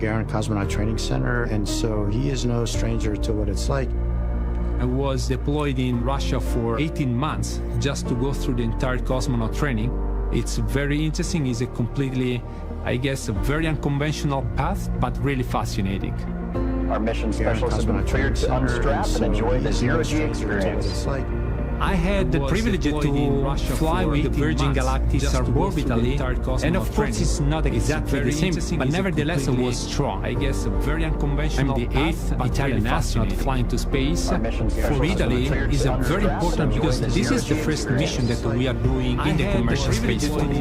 Gagarin Cosmonaut Training Center, and so he is no stranger to what it's like. I was deployed in Russia for 18 months just to go through the entire cosmonaut training. It's very interesting. It's a completely, I guess, a very unconventional path, but really fascinating. Our mission specialists have been cleared to unstrap and enjoy the zero-G experience. I had the privilege to fly with the Virgin Galactic suborbitally, and of course it's not exactly the same, but nevertheless it was strong. I guess a very unconventional. I'm the 8th Italian astronaut flying to space. For Italy is a very important because this is the first mission that we are doing in the commercial space flight.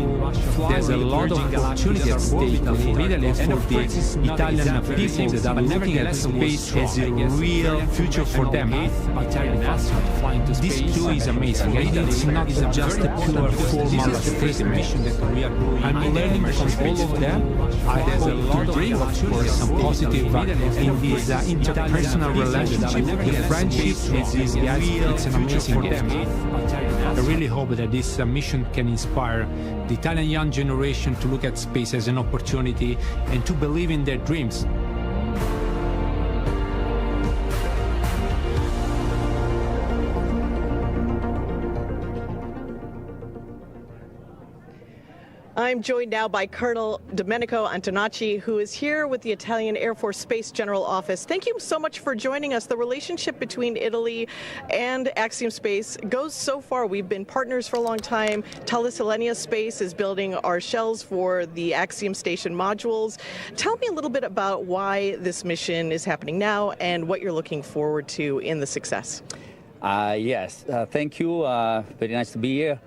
There's a lot of opportunity at stake for Italy and for the Italian people that are looking at space as a real future for them. Italian astronaut flying to space. This too is amazing. It's not just a pure formal statement. I'm learning from all of them. I hope to bring, of course, some positive in this interpersonal relationship. The friendship is it's an amazing gift. I really hope that this mission can inspire the Italian young generation to look at space as an opportunity and to believe in their dreams. I'm joined now by Colonel Domenico Antonacci, who is here with the Italian Air Force Space General Office. Thank you so much for joining us. The relationship between Italy and Axiom Space goes so far. We've been partners for a long time. Thales Alenia Space is building our shells for the Axiom Station modules. Tell me a little bit about why this mission is happening now and what you're looking forward to in the success. Yes, thank you. Very nice to be here.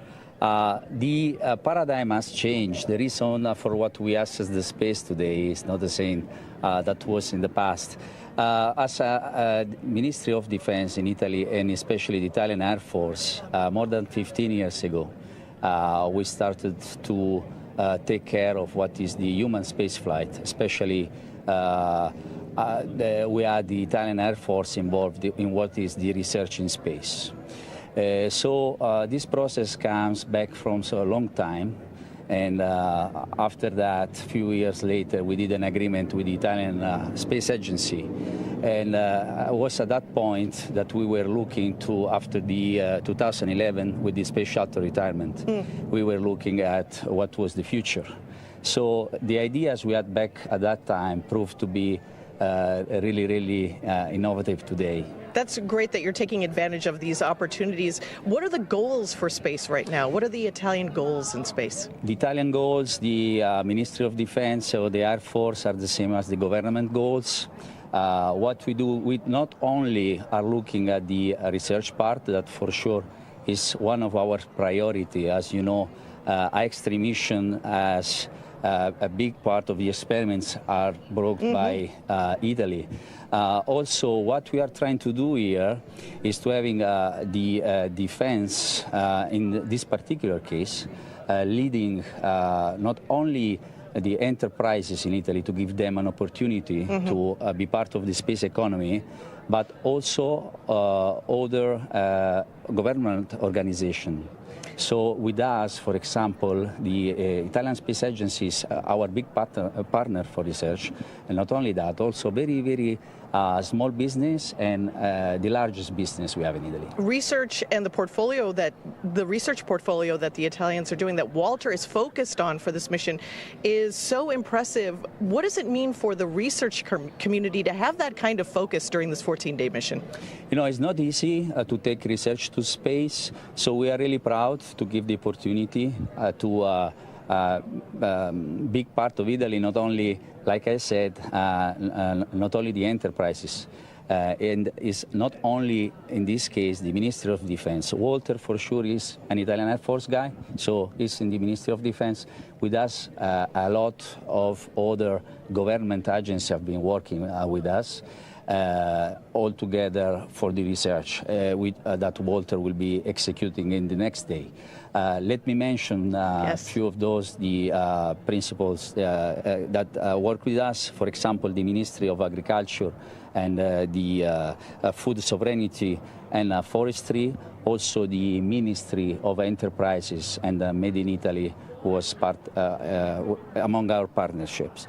The paradigm has changed. The reason for what we access the space today is not the same that was in the past. As a Ministry of Defense in Italy, and especially the Italian Air Force, more than 15 years ago, we started to take care of what is the human space flight, especially we had the Italian Air Force involved in what is the research in space. So this process comes back from so a long time, and after that, a few years later, we did an agreement with the Italian Space Agency, and it was at that point that we were looking to, after the 2011 with the space shuttle retirement, we were looking at what was the future. So the ideas we had back at that time proved to be really innovative today. That's great that you're taking advantage of these opportunities. What are the goals for space right now? What are the Italian goals in space? The Italian goals, the Ministry of Defense or the Air Force are the same as the government goals. What we do, we not only are looking at the research part, that for sure is one of our priority. As you know, Ax-3 mission as a big part of the experiments are brought by Italy. Also, what we are trying to do here is to having the defense, in this particular case, leading not only the enterprises in Italy to give them an opportunity to be part of the space economy, but also other government organizations. So with us, for example, the Italian Space Agency is our big partner for research, and not only that, also very small business and the largest business we have in Italy. Research and the research portfolio that the Italians are doing, that Walter is focused on for this mission, is so impressive. What does it mean for the research community to have that kind of focus during this 14-day mission? You know, it's not easy to take research to space, so we are really proud to give the opportunity to big part of Italy, not only, like I said, not only the enterprises, and is not only, in this case, the Ministry of Defense. Walter, for sure, is an Italian Air Force guy, so he's in the Ministry of Defense. With us, a lot of other government agencies have been working with us, all together for the research that Walter will be executing in the next day. Let me mention a few of those, the principles that work with us. For example, the Ministry of Agriculture and the Food Sovereignty and Forestry. Also, the Ministry of Enterprises and Made in Ity was part among our partnerships.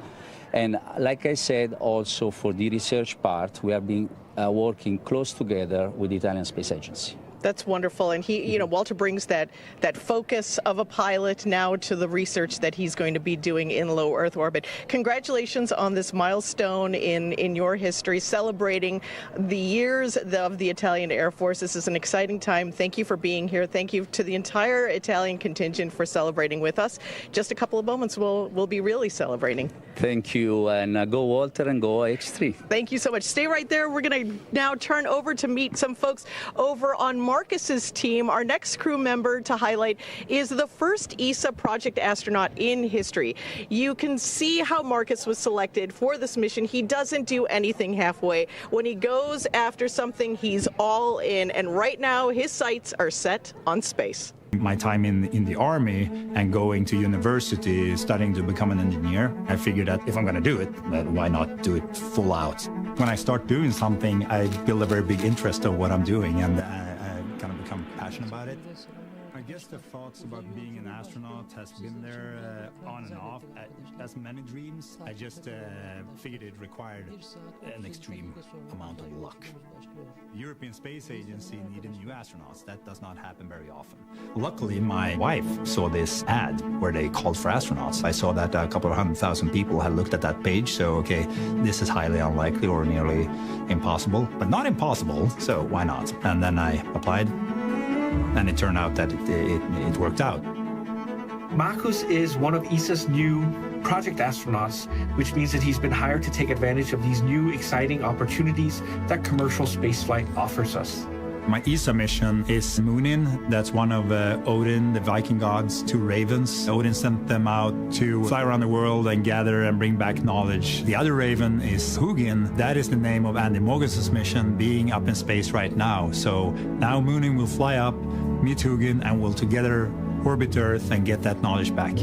And like I said, also for the research part, we have been working close together with the Italian Space Agency. That's wonderful. And he, Walter brings that focus of a pilot now to the research that he's going to be doing in low Earth orbit. Congratulations on this milestone in your history, celebrating the years of the Italian Air Force. This is an exciting time. Thank you for being here. Thank you to the entire Italian contingent for celebrating with us. Just a couple of moments, we'll be really celebrating. Thank you, and go Walter and go Ax-3. Thank you so much. Stay right there. We're going to now turn over to meet some folks over on Marcus's team. Our next crew member to highlight is the first ESA project astronaut in history. You can see how Marcus was selected for this mission. He doesn't do anything halfway. When he goes after something, he's all in. And right now, his sights are set on space. My time in the army and going to university, studying to become an engineer, I figured that if I'm going to do it, why not do it full out? When I start doing something, I build a very big interest of what I'm doing, and I kind of become passionate about it. I guess the thoughts about being an astronaut has been there on and off. As many dreams, I just figured it required an extreme amount of luck. The European Space Agency needed new astronauts. That does not happen very often. Luckily, my wife saw this ad where they called for astronauts. I saw that a couple of 100,000 people had looked at that page, so okay, this is highly unlikely or nearly impossible, but not impossible, so why not? And then I applied, and it turned out that it worked out. Marcus is one of ESA's new project astronauts, which means that he's been hired to take advantage of these new exciting opportunities that commercial spaceflight offers us. My ESA mission is Moonin. That's one of Odin, the Viking gods, two ravens. Odin sent them out to fly around the world and gather and bring back knowledge. The other raven is Hugin. That is the name of Andy Mogus's mission, being up in space right now. So now Moonin will fly up, meet Hugin, and we'll together orbit Earth and get that knowledge back.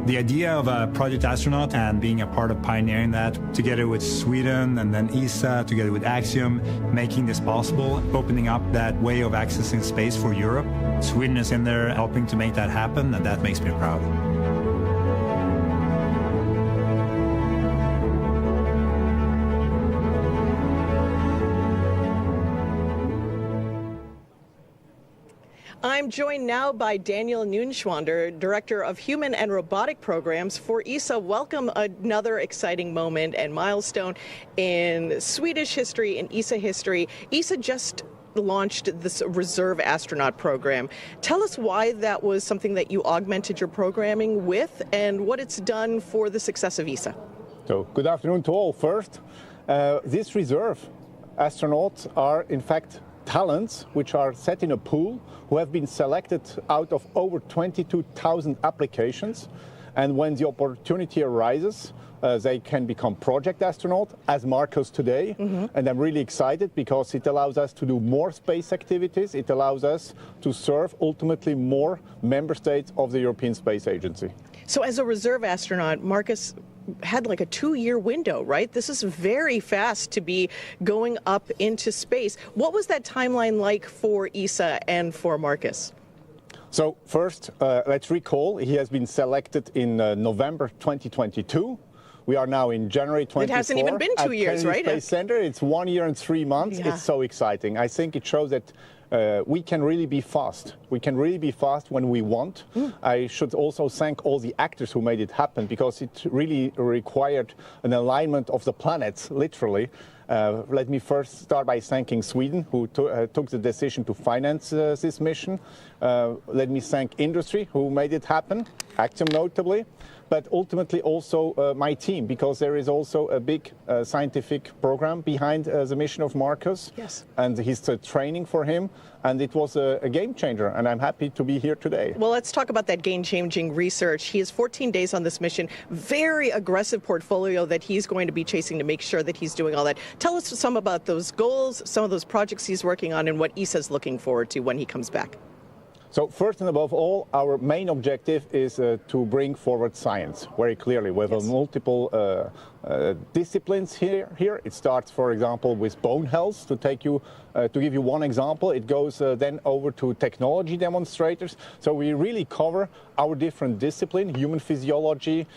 The idea of a project astronaut and being a part of pioneering that together with Sweden and then ESA, together with Axiom, making this possible, opening up that way of accessing space for Europe. Sweden is in there helping to make that happen, and that makes me proud. I'm joined now by Daniel Neunschwander, Director of Human and Robotic Programs for ESA. Welcome, another exciting moment and milestone in Swedish history and ESA history. ESA just launched this reserve astronaut program. Tell us why that was something that you augmented your programming with and what it's done for the success of ESA. So, good afternoon to all. First, these reserve astronauts are in fact talents which are set in a pool who have been selected out of over 22,000 applications, and when the opportunity arises, they can become project astronaut, as Marcus today. And I'm really excited because it allows us to do more space activities. It allows us to serve ultimately more member states of the European Space Agency. So as a reserve astronaut, Marcus had like a 2-year window, right? This is very fast to be going up into space. What was that timeline like for ESA and for Marcus? So first, let's recall, he has been selected in November 2022. We are now in January 24. It hasn't even been 2 years, Kennedy right? Space Center. It's 1 year and 3 months. Yeah. It's so exciting. I think it shows that we can really be fast. We can really be fast when we want. I should also thank all the actors who made it happen, because it really required an alignment of the planets, literally. Let me first start by thanking Sweden, who took the decision to finance this mission. Let me thank industry, who made it happen, Axiom notably, but ultimately also my team, because there is also a big scientific program behind the mission of Marcus. Yes. And his training for him, and it was a game changer, and I'm happy to be here today. Well, let's talk about that game-changing research. He has 14 days on this mission, very aggressive portfolio that he's going to be chasing to make sure that he's doing all that. Tell us some about those goals, some of those projects he's working on, and what ESA's looking forward to when he comes back. So first and above all, our main objective is to bring forward science very clearly with multiple disciplines here. It starts, for example, with bone health. To give you one example, it goes then over to technology demonstrators. So we really cover our different disciplines: human physiology,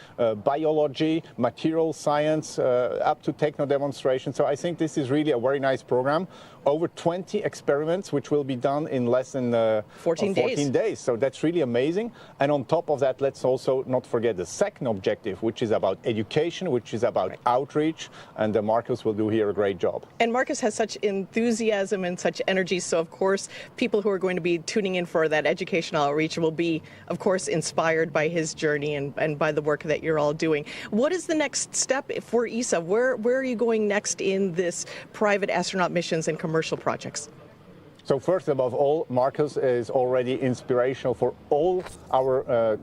biology, material science, up to techno demonstration. So I think this is really a very nice program. Over 20 experiments, which will be done in less than 14 days. So that's really amazing. And on top of that, let's also not forget the second objective, which is about education, which is about outreach. And Marcus will do here a great job. And Marcus has such enthusiasm and such energy. So, of course, people who are going to be tuning in for that educational outreach will be, of course, inspired by his journey and by the work that you're all doing. What is the next step for ESA? Where are you going next in this private astronaut missions and commercial projects? So first, above all, Marcus is already inspirational for all our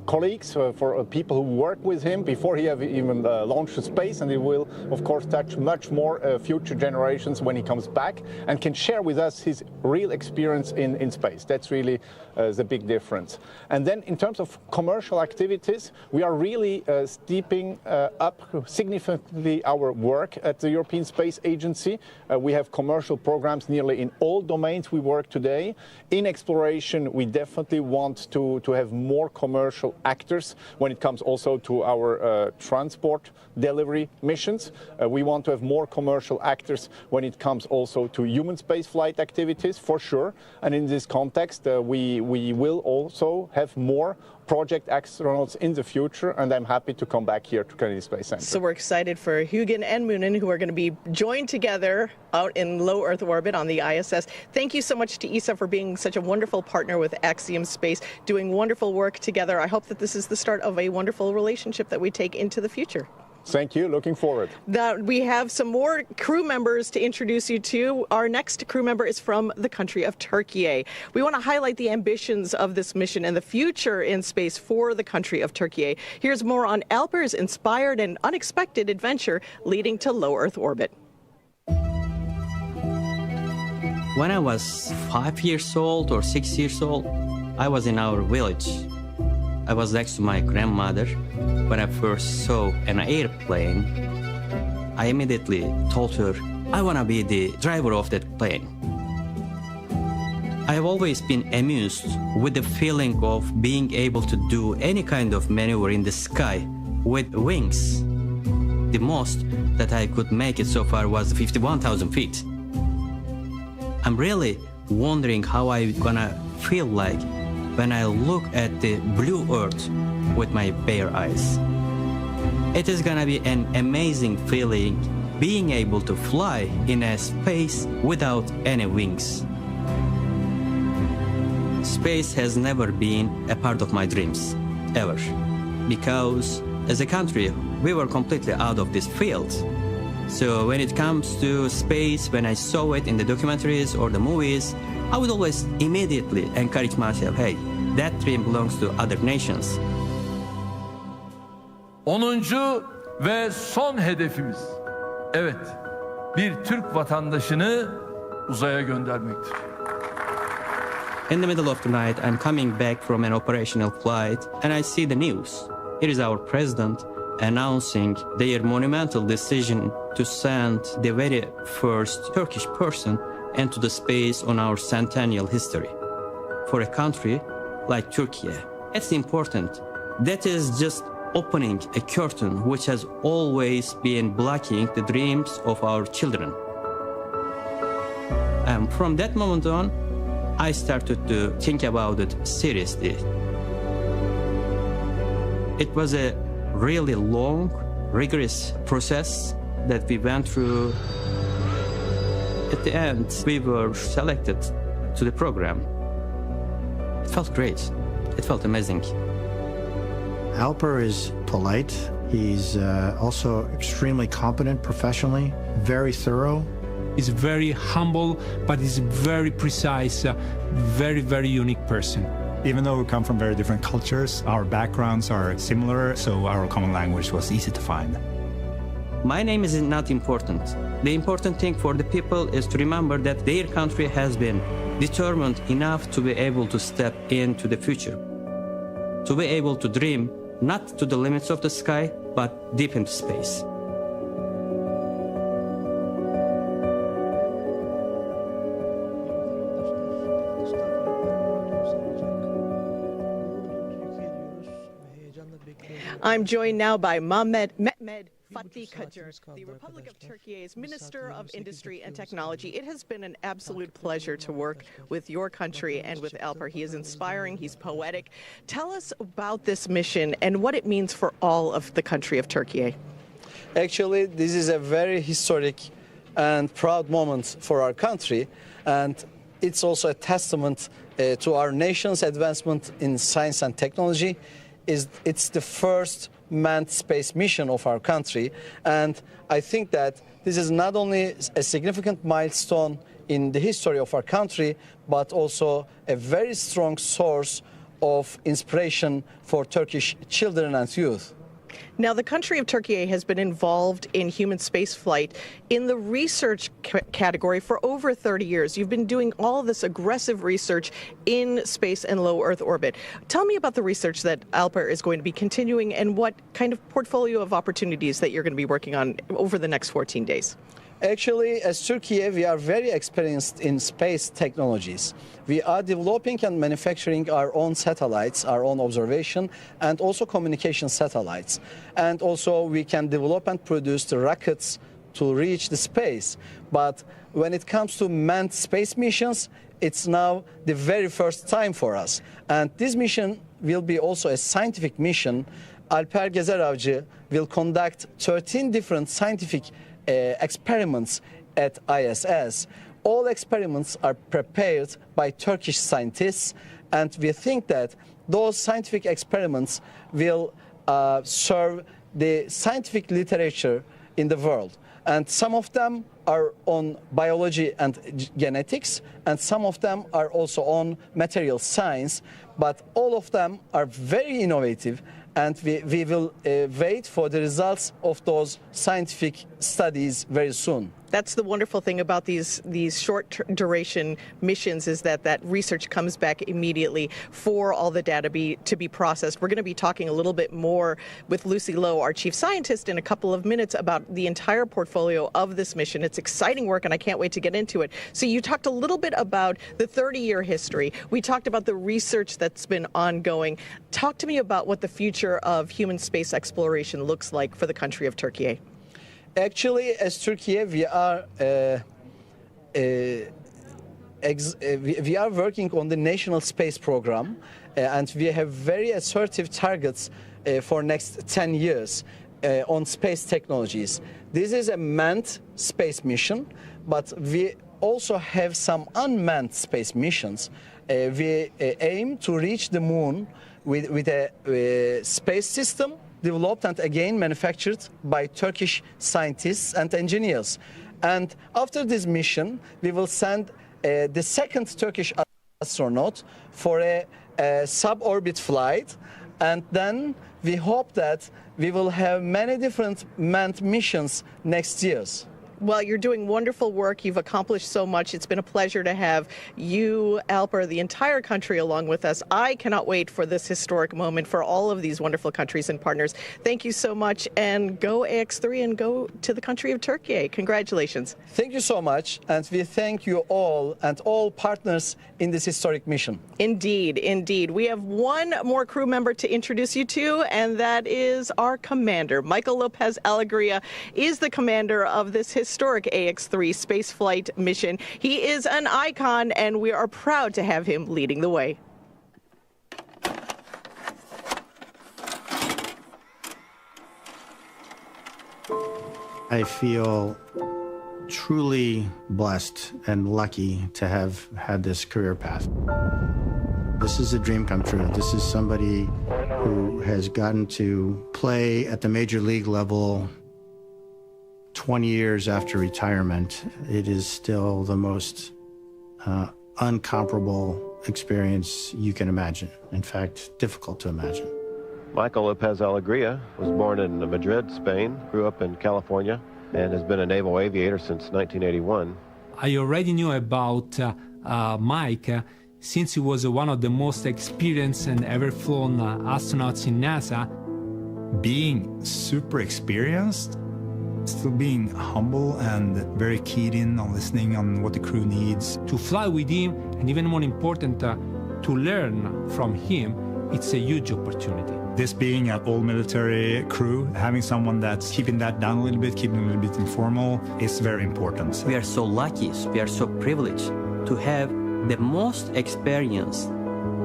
colleagues, for people who work with him before he have even launched to space, and he will of course touch much more future generations when he comes back and can share with us his real experience in space. That's really the big difference. And then in terms of commercial activities, we are really stepping up significantly our work at the European Space Agency. We have commercial programs nearly in all domains we work today. In exploration, we definitely want to have more commercial actors when it comes also to our transport delivery missions. We want to have more commercial actors when it comes also to human space flight activities, for sure. And in this context, we will also have more project astronauts in the future, and I'm happy to come back here to Kennedy Space Center. So we're excited for Hugin and Moonen, who are going to be joined together out in low Earth orbit on the ISS. Thank you so much to ESA for being such a wonderful partner with Axiom Space, doing wonderful work together. I hope that this is the start of a wonderful relationship that we take into the future. Thank you. Looking forward. We have some more crew members to introduce you to. Our next crew member is from the country of Turkey. We want to highlight the ambitions of this mission and the future in space for the country of Turkey. Here's more on Alper's inspired and unexpected adventure leading to low Earth orbit. When I was 5 years old or 6 years old, I was in our village. I was next to my grandmother. When I first saw an airplane, I immediately told her, I want to be the driver of that plane. I have always been amused with the feeling of being able to do any kind of maneuver in the sky with wings. The most that I could make it so far was 51,000 feet. I'm really wondering how I'm gonna feel like when I look at the blue Earth with my bare eyes. It is gonna be an amazing feeling being able to fly in a space without any wings. Space has never been a part of my dreams, ever. Because as a country, we were completely out of this field. So when it comes to space, when I saw it in the documentaries or the movies, I would always immediately encourage myself, hey, that dream belongs to other nations. 10. ve son hedefimiz, evet, bir Türk vatandaşını uzaya göndermektir. In the middle of the night, I'm coming back from an operational flight and I see the news. It is our president announcing their monumental decision to send the very first Turkish person into the space on our centennial history. For a country like Turkey, it's important. That is just opening a curtain which has always been blocking the dreams of our children. And from that moment on, I started to think about it seriously. It was a really long, rigorous process that we went through. At the end, we were selected to the program. It felt great. It felt amazing. Alper is polite. He's also extremely competent professionally, very thorough. He's very humble, but he's a very precise, very, very unique person. Even though we come from very different cultures, our backgrounds are similar, so our common language was easy to find. My name is not important. The important thing for the people is to remember that their country has been determined enough to be able to step into the future. To be able to dream not to the limits of the sky, but deep into space. I'm joined now by Mehmet Fatih Kajur, the Republic of Turkey's Minister of Industry and Technology. It has been an absolute pleasure to work with your country and with Alper. He is inspiring, he's poetic. Tell us about this mission and what it means for all of the country of Turkey. Actually, this is a very historic and proud moment for our country, and it's also a testament to our nation's advancement in science and technology. It's the first manned space mission of our country, and I think that this is not only a significant milestone in the history of our country, but also a very strong source of inspiration for Turkish children and youth. Now, the country of Turkey has been involved in human spaceflight in the research category for over 30 years. You've been doing all this aggressive research in space and low Earth orbit. Tell me about the research that Alper is going to be continuing and what kind of portfolio of opportunities that you're going to be working on over the next 14 days. Actually, as Turkey, we are very experienced in space technologies. We are developing and manufacturing our own satellites, our own observation, and also communication satellites. And also we can develop and produce the rockets to reach the space. But when it comes to manned space missions, it's now the very first time for us. And this mission will be also a scientific mission. AlperGezeravcı will conduct 13 different scientific experiments at ISS. All experiments are prepared by Turkish scientists, and we think that those scientific experiments will serve the scientific literature in the world. And some of them are on biology and genetics, and some of them are also on material science, but all of them are very innovative, and we will wait for the results of those scientific studies very soon. That's the wonderful thing about these short duration missions, is that research comes back immediately for all the data to be processed. We're going to be talking a little bit more with Lucy Lowe, our chief scientist, in a couple of minutes about the entire portfolio of this mission. It's exciting work, and I can't wait to get into it. So you talked a little bit about the 30-year history. We talked about the research that's been ongoing. Talk to me about what the future of human space exploration looks like for the country of Turkey. Actually, as Turkey, we are working on the national space program, and we have very assertive targets for next 10 years on space technologies. This is a manned space mission, but we also have some unmanned space missions. We aim to reach the moon with a space system developed and again manufactured by Turkish scientists and engineers. And after this mission, we will send the second Turkish astronaut for a suborbit flight, and then we hope that we will have many different manned missions next year. Well, you're doing wonderful work. You've accomplished so much. It's been a pleasure to have you, Alper, the entire country along with us. I cannot wait for this historic moment for all of these wonderful countries and partners. Thank you so much, and go Ax-3 and go to the country of Turkey. Congratulations. Thank you so much, and we thank you all and all partners in this historic mission. Indeed, indeed. We have one more crew member to introduce you to, and that is our commander. Michael Lopez Alegria is the commander of this historic Ax-3 spaceflight mission. He is an icon, and we are proud to have him leading the way. I feel truly blessed and lucky to have had this career path. This is a dream come true. This is somebody who has gotten to play at the major league level 20 years after retirement. It is still the most uncomparable experience you can imagine. In fact, difficult to imagine. Michael Lopez Alegria was born in Madrid, Spain, grew up in California, and has been a naval aviator since 1981. I already knew about Mike since he was one of the most experienced and ever flown astronauts in NASA. Being super experienced, still being humble and very keyed in on listening on what the crew needs. To fly with him, and even more important, to learn from him, it's a huge opportunity. This being an all-military crew, having someone that's keeping that down a little bit, keeping it a little bit informal, is very important. We are so lucky, we are so privileged to have the most experienced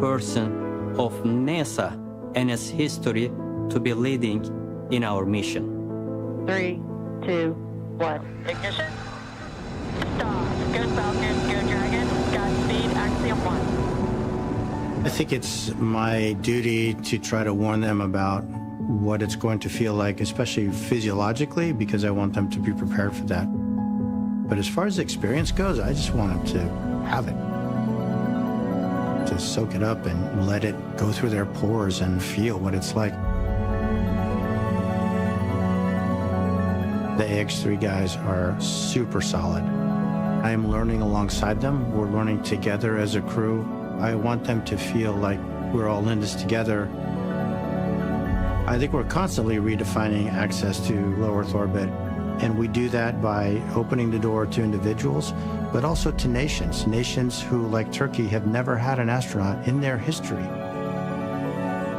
person of NASA and its history to be leading in our mission. 3, 2, 1. Ignition. Stop. Go Falcon, go Dragon. Godspeed, Axiom 1. I think it's my duty to try to warn them about what it's going to feel like, especially physiologically, because I want them to be prepared for that. But as far as the experience goes, I just want them to have it. To soak it up and let it go through their pores and feel what it's like. The Ax-3 guys are super solid. I am learning alongside them. We're learning together as a crew. I want them to feel like we're all in this together. I think we're constantly redefining access to low Earth orbit, and we do that by opening the door to individuals, but also to nations. Nations who, like Turkey, have never had an astronaut in their history.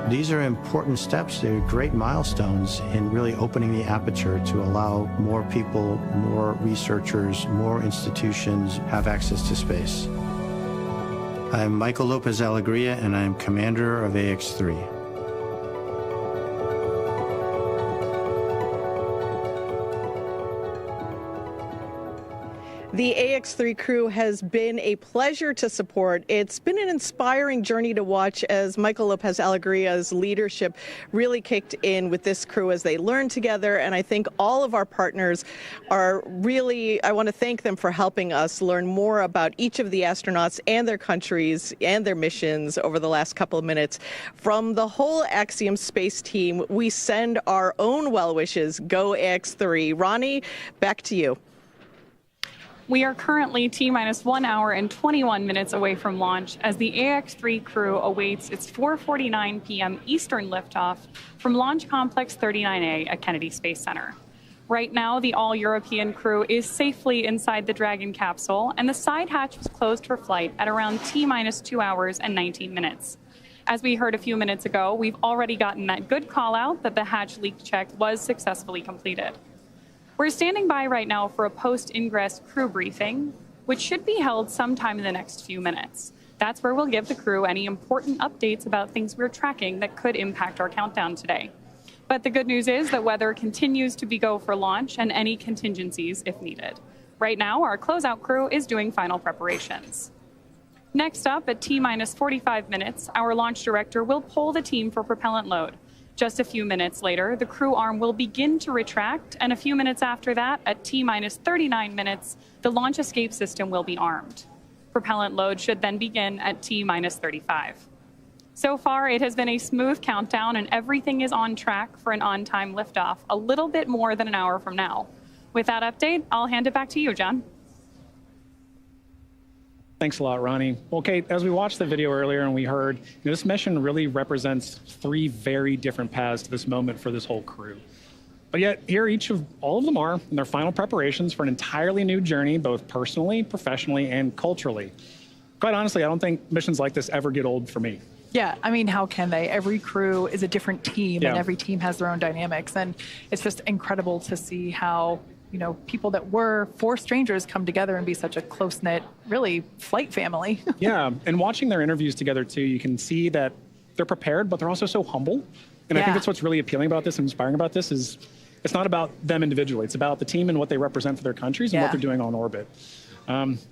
These are important steps, they're great milestones in really opening the aperture to allow more people, more researchers, more institutions have access to space. I'm Michael Lopez Alegria, and I'm commander of Ax-3. The Ax-3 crew has been a pleasure to support. It's been an inspiring journey to watch as Michael Lopez Alegria's leadership really kicked in with this crew as they learned together. And I think all of our partners are really, I want to thank them for helping us learn more about each of the astronauts and their countries and their missions over the last couple of minutes. From the whole Axiom space team, we send our own well wishes. Go Ax-3. Ronnie, back to you. We are currently T-minus 1 hour and 21 minutes away from launch as the Ax-3 crew awaits its 4:49 p.m. Eastern liftoff from Launch Complex 39A at Kennedy Space Center. Right now, the all-European crew is safely inside the Dragon capsule, and the side hatch was closed for flight at around T-minus 2 hours and 19 minutes. As we heard a few minutes ago, we've already gotten that good call-out that the hatch leak check was successfully completed. We're standing by right now for a post-ingress crew briefing, which should be held sometime in the next few minutes. That's where we'll give the crew any important updates about things we're tracking that could impact our countdown today. But the good news is that weather continues to be go for launch and any contingencies if needed. Right now, our closeout crew is doing final preparations. Next up, at T-minus 45 minutes, our launch director will poll the team for propellant load. Just a few minutes later, the crew arm will begin to retract, and a few minutes after that, at T-minus 39 minutes, the launch escape system will be armed. Propellant load should then begin at T-minus 35. So far, it has been a smooth countdown, and everything is on track for an on-time liftoff a little bit more than an hour from now. With that update, I'll hand it back to you, John. Thanks a lot, Ronnie. Well, Kate, as we watched the video earlier and we heard, this mission really represents 3 very different paths to this moment for this whole crew. But yet, here all of them are in their final preparations for an entirely new journey, both personally, professionally, and culturally. Quite honestly, I don't think missions like this ever get old for me. Yeah, I mean, how can they? Every crew is a different team, and every team has their own dynamics. And it's just incredible to see how people that were 4 strangers come together and be such a close-knit, really, flight family. Yeah, and watching their interviews together, too, you can see that they're prepared, but they're also so humble. And I think that's what's really appealing about this and inspiring about this is it's not about them individually. It's about the team and what they represent for their countries and what they're doing on orbit.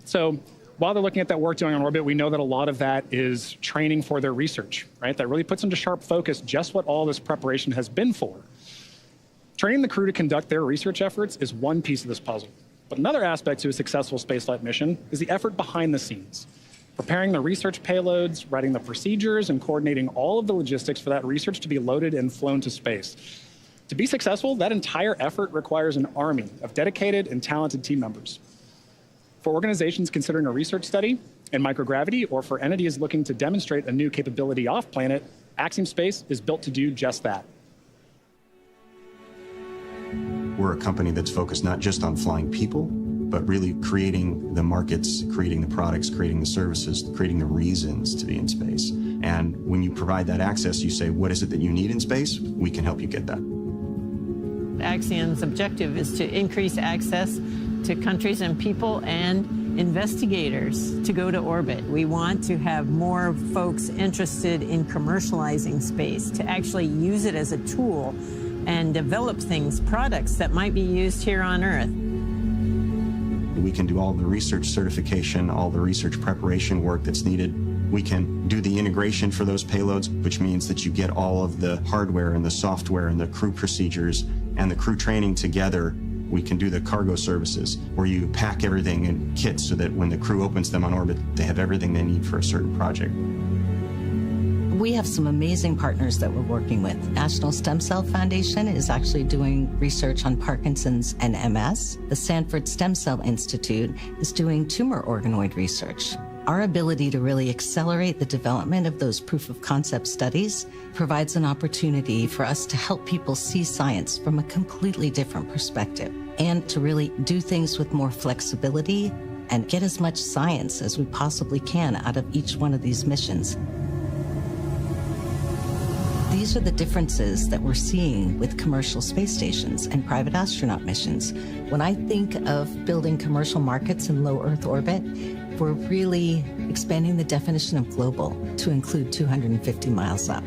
So while they're looking at that work doing on orbit, we know that a lot of that is training for their research, right? That really puts into sharp focus just what all this preparation has been for. Training the crew to conduct their research efforts is one piece of this puzzle. But another aspect to a successful spaceflight mission is the effort behind the scenes. Preparing the research payloads, writing the procedures, and coordinating all of the logistics for that research to be loaded and flown to space. To be successful, that entire effort requires an army of dedicated and talented team members. For organizations considering a research study in microgravity, or for entities looking to demonstrate a new capability off-planet, Axiom Space is built to do just that. We're a company that's focused not just on flying people, but really creating the markets, creating the products, creating the services, creating the reasons to be in space. And when you provide that access, you say, what is it that you need in space? We can help you get that. Axiom's objective is to increase access to countries and people and investigators to go to orbit. We want to have more folks interested in commercializing space, to actually use it as a tool and develop things, products that might be used here on Earth. We can do all the research certification, all the research preparation work that's needed. We can do the integration for those payloads, which means that you get all of the hardware and the software and the crew procedures and the crew training together. We can do the cargo services, where you pack everything in kits so that when the crew opens them on orbit, they have everything they need for a certain project. We have some amazing partners that we're working with. National Stem Cell Foundation is actually doing research on Parkinson's and MS. The Sanford Stem Cell Institute is doing tumor organoid research. Our ability to really accelerate the development of those proof of concept studies provides an opportunity for us to help people see science from a completely different perspective and to really do things with more flexibility and get as much science as we possibly can out of each one of these missions. These are the differences that we're seeing with commercial space stations and private astronaut missions. When I think of building commercial markets in low Earth orbit, we're really expanding the definition of global to include 250 miles up.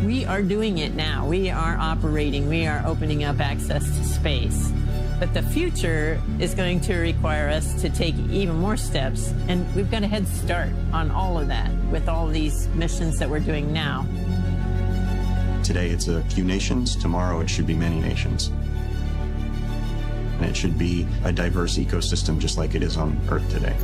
We are doing it now. We are operating. We are opening up access to space. But the future is going to require us to take even more steps, and we've got a head start on all of that with all these missions that we're doing now. Today it's a few nations, tomorrow it should be many nations. And it should be a diverse ecosystem just like it is on Earth today.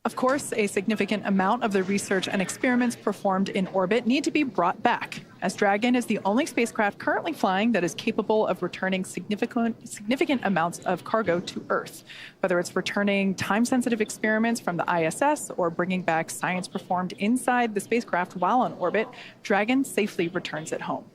Of course, a significant amount of the research and experiments performed in orbit need to be brought back, as Dragon is the only spacecraft currently flying that is capable of returning significant amounts of cargo to Earth, whether it's returning time-sensitive experiments from the ISS or bringing back science performed inside the spacecraft while on orbit. Dragon safely returns it home.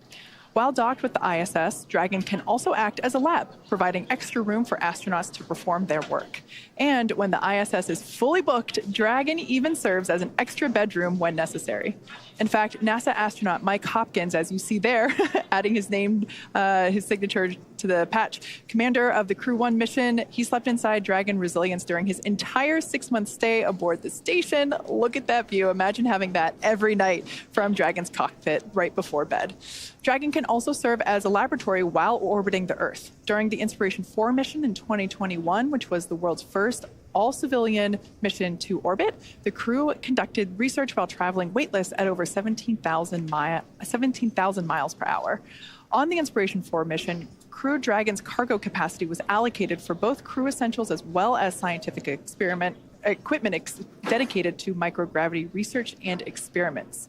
While docked with the ISS, Dragon can also act as a lab, providing extra room for astronauts to perform their work. And when the ISS is fully booked, Dragon even serves as an extra bedroom when necessary. In fact, NASA astronaut Mike Hopkins, as you see there, adding his name, his signature to the patch, commander of the Crew 1 mission, he slept inside Dragon Resilience during his entire 6-month stay aboard the station. Look at that view. Imagine having that every night from Dragon's cockpit right before bed. Dragon can also serve as a laboratory while orbiting the Earth. During the Inspiration 4 mission in 2021, which was the world's first all-civilian mission to orbit, the crew conducted research while traveling weightless at over 17,000 miles per hour. On the Inspiration 4 mission, Crew Dragon's cargo capacity was allocated for both crew essentials as well as scientific equipment dedicated to microgravity research and experiments.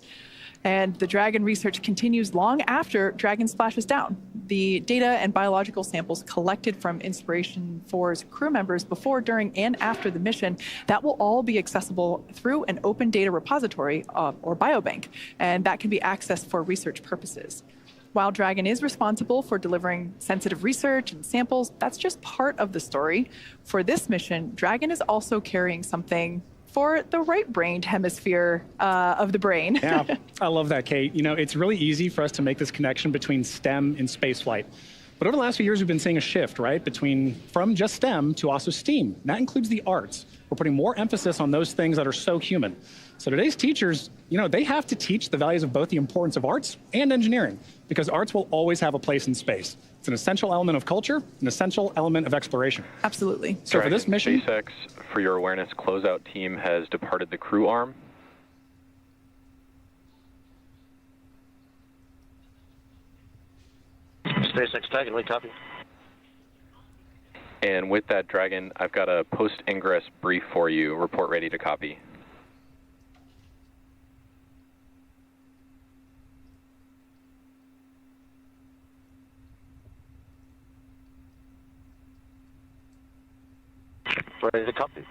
And the Dragon research continues long after Dragon splashes down. The data and biological samples collected from Inspiration 4's crew members before, during, and after the mission, that will all be accessible through an open data repository or biobank, and that can be accessed for research purposes. While Dragon is responsible for delivering sensitive research and samples, that's just part of the story. For this mission, Dragon is also carrying something for the right-brained hemisphere of the brain. Yeah, I love that, Kate. You know, it's really easy for us to make this connection between STEM and spaceflight. But over the last few years, we've been seeing a shift, right, from just STEM to also STEAM. And that includes the arts. We're putting more emphasis on those things that are so human. So today's teachers, you know, they have to teach the values of both the importance of arts and engineering, because arts will always have a place in space. It's an essential element of culture, an essential element of exploration. Absolutely. So for this mission, SpaceX, for your awareness, closeout team has departed the crew arm. SpaceX tagging, we copy. And with that, Dragon, I've got a post-ingress brief for you. Report ready to copy. Ready to copy.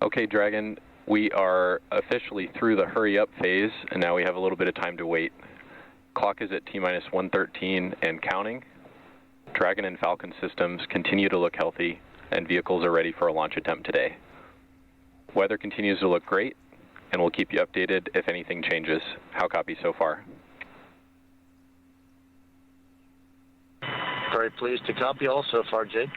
Okay, Dragon, we are officially through the hurry up phase, and now we have a little bit of time to wait. Clock is at T-minus 113 and counting. Dragon and Falcon systems continue to look healthy, and vehicles are ready for a launch attempt today. Weather continues to look great, and we'll keep you updated if anything changes. How copy so far? Very pleased to copy all so far, Jake.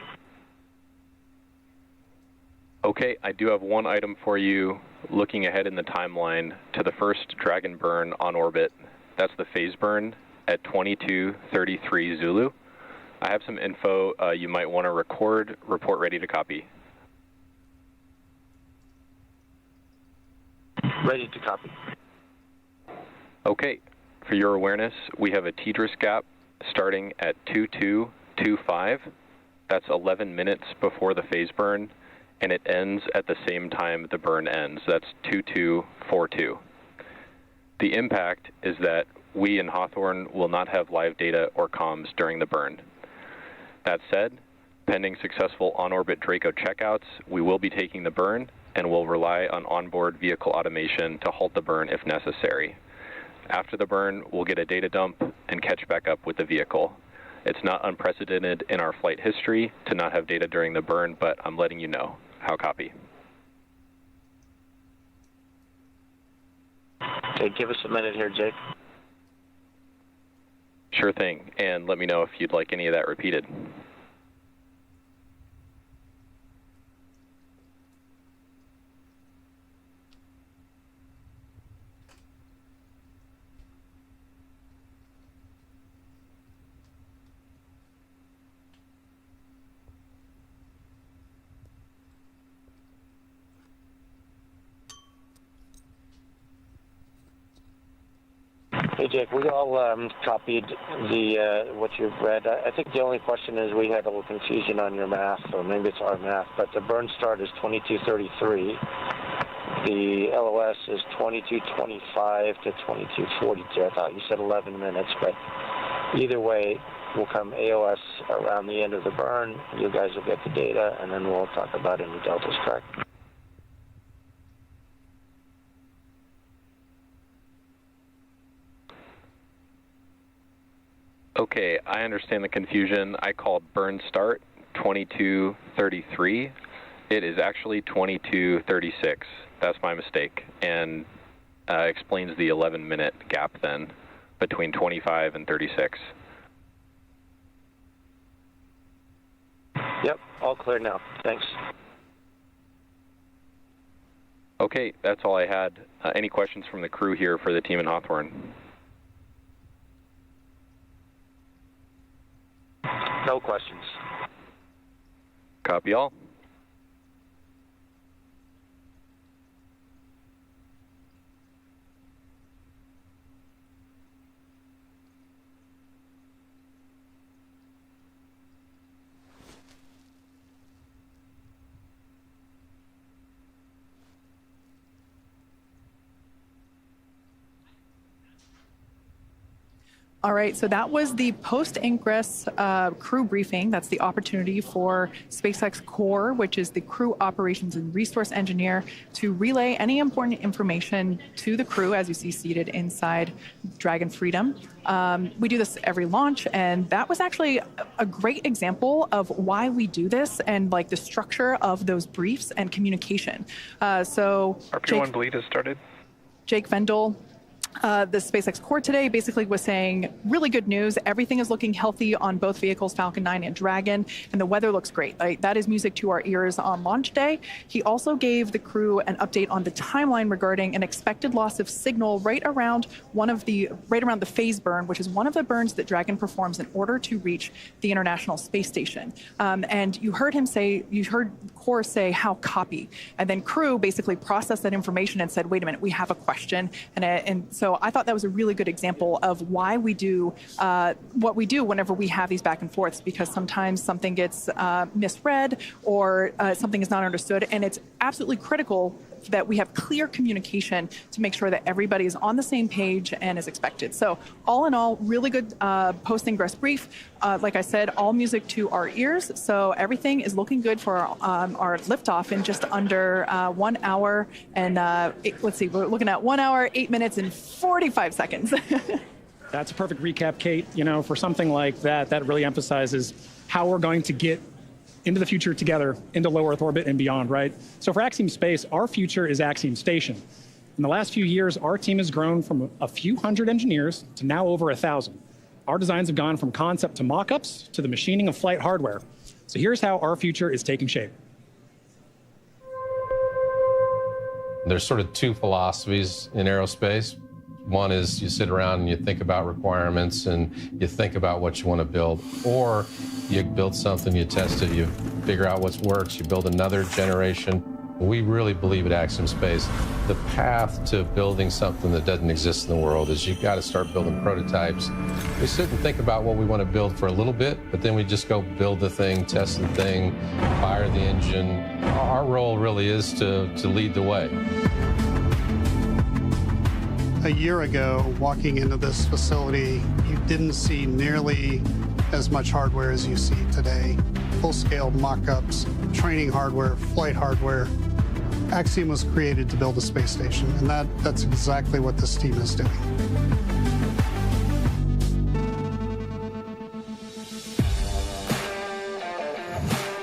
Okay, I do have one item for you looking ahead in the timeline to the first Dragon burn on orbit. That's the phase burn at 22:33 Zulu. I have some info you might want to record. Report ready to copy. Ready to copy. Okay, for your awareness, we have a TDRS gap starting at 2225. That's 11 minutes before the phase burn, and it ends at the same time the burn ends. That's 2242. The impact is that we in Hawthorne will not have live data or comms during the burn. That said, pending successful on-orbit Draco checkouts, we will be taking the burn and will rely on onboard vehicle automation to halt the burn if necessary. After the burn, we'll get a data dump and catch back up with the vehicle. It's not unprecedented in our flight history to not have data during the burn, but I'm letting you know. How copy? Okay, give us a minute here, Jake. Sure thing, and let me know if you'd like any of that repeated. Hey, Jake, we all copied the what you've read. I think the only question is we had a little confusion on your math, or maybe it's our math, but the burn start is 22:33. The LOS is 22:25 to 22:42. I thought you said 11 minutes, but either way, we'll come AOS around the end of the burn. You guys will get the data, and then we'll talk about any deltas, correct? Okay, I understand the confusion. I called burn start 22:33. It is actually 22:36. That's my mistake, and explains the 11-minute gap then between 25 and 36. Yep, all clear now. Thanks. Okay, that's all I had. Any questions from the crew here for the team in Hawthorne? No questions. Copy all. All right, so that was the post-ingress crew briefing. That's the opportunity for SpaceX Core, which is the crew operations and resource engineer, to relay any important information to the crew, as you see seated inside Dragon Freedom. We do this every launch, and that was actually a great example of why we do this and like the structure of those briefs and communication. So RP1 bleed has started. Jake Vendel, the SpaceX Core today basically was saying really good news. Everything is looking healthy on both vehicles, Falcon 9 and Dragon, and the weather looks great. Like, that is music to our ears on launch day. He also gave the crew an update on the timeline regarding an expected loss of signal right around the phase burn, which is one of the burns that Dragon performs in order to reach the International Space Station. And you heard Core say how copy, and then crew basically processed that information and said, wait a minute, we have a question, and so I thought that was a really good example of why we do what we do whenever we have these back and forths, because sometimes something gets misread or something is not understood, and it's absolutely critical that we have clear communication to make sure that everybody is on the same page and is expected. So all in all, really good post-ingress brief. Like I said, all music to our ears. So everything is looking good for our liftoff in just under 1 hour and let's see, we're looking at 1 hour, 8 minutes and 45 seconds. That's a perfect recap, Kate. You know, for something like that, that really emphasizes how we're going to get into the future together, into low Earth orbit and beyond, right? So for Axiom Space, our future is Axiom Station. In the last few years, our team has grown from a few hundred engineers to now over 1,000. Our designs have gone from concept to mock-ups to the machining of flight hardware. So here's how our future is taking shape. There's sort of two philosophies in aerospace. One is you sit around and you think about requirements and you think about what you want to build. Or you build something, you test it, you figure out what works, you build another generation. We really believe at Axiom Space, the path to building something that doesn't exist in the world is you've got to start building prototypes. We sit and think about what we want to build for a little bit, but then we just go build the thing, test the thing, fire the engine. Our role really is to lead the way. A year ago, walking into this facility, you didn't see nearly as much hardware as you see today. Full-scale mock-ups, training hardware, flight hardware. Axiom was created to build a space station, and that's exactly what this team is doing.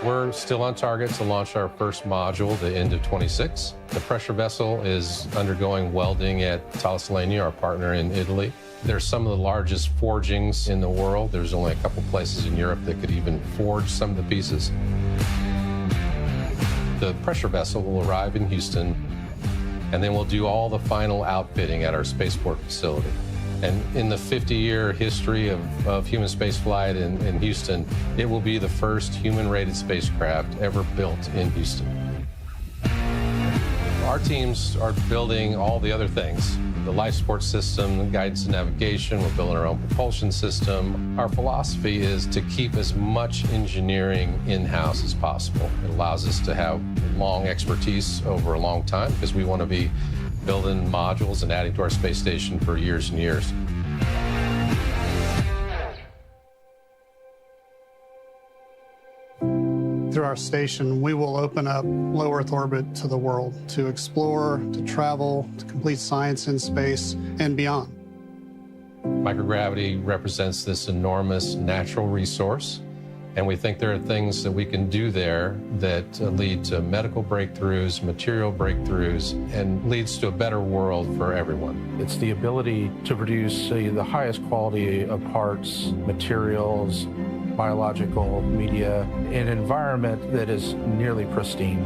We're still on target to launch our first module the end of 26. The pressure vessel is undergoing welding at Talassalenia, our partner in Italy. There's some of the largest forgings in the world. There's only a couple places in Europe that could even forge some of the pieces. The pressure vessel will arrive in Houston, and then we'll do all the final outfitting at our spaceport facility. And in the 50-year history of human spaceflight in Houston, it will be the first human-rated spacecraft ever built in Houston. Our teams are building all the other things. The life support system, the guidance and navigation, we're building our own propulsion system. Our philosophy is to keep as much engineering in-house as possible. It allows us to have long expertise over a long time because we want to be building modules and adding to our space station for years and years. Through our station, we will open up low Earth orbit to the world, to explore, to travel, to complete science in space and beyond. Microgravity represents this enormous natural resource, and we think there are things that we can do there that lead to medical breakthroughs, material breakthroughs, and leads to a better world for everyone. It's the ability to produce the highest quality of parts, materials, biological media, in an environment that is nearly pristine.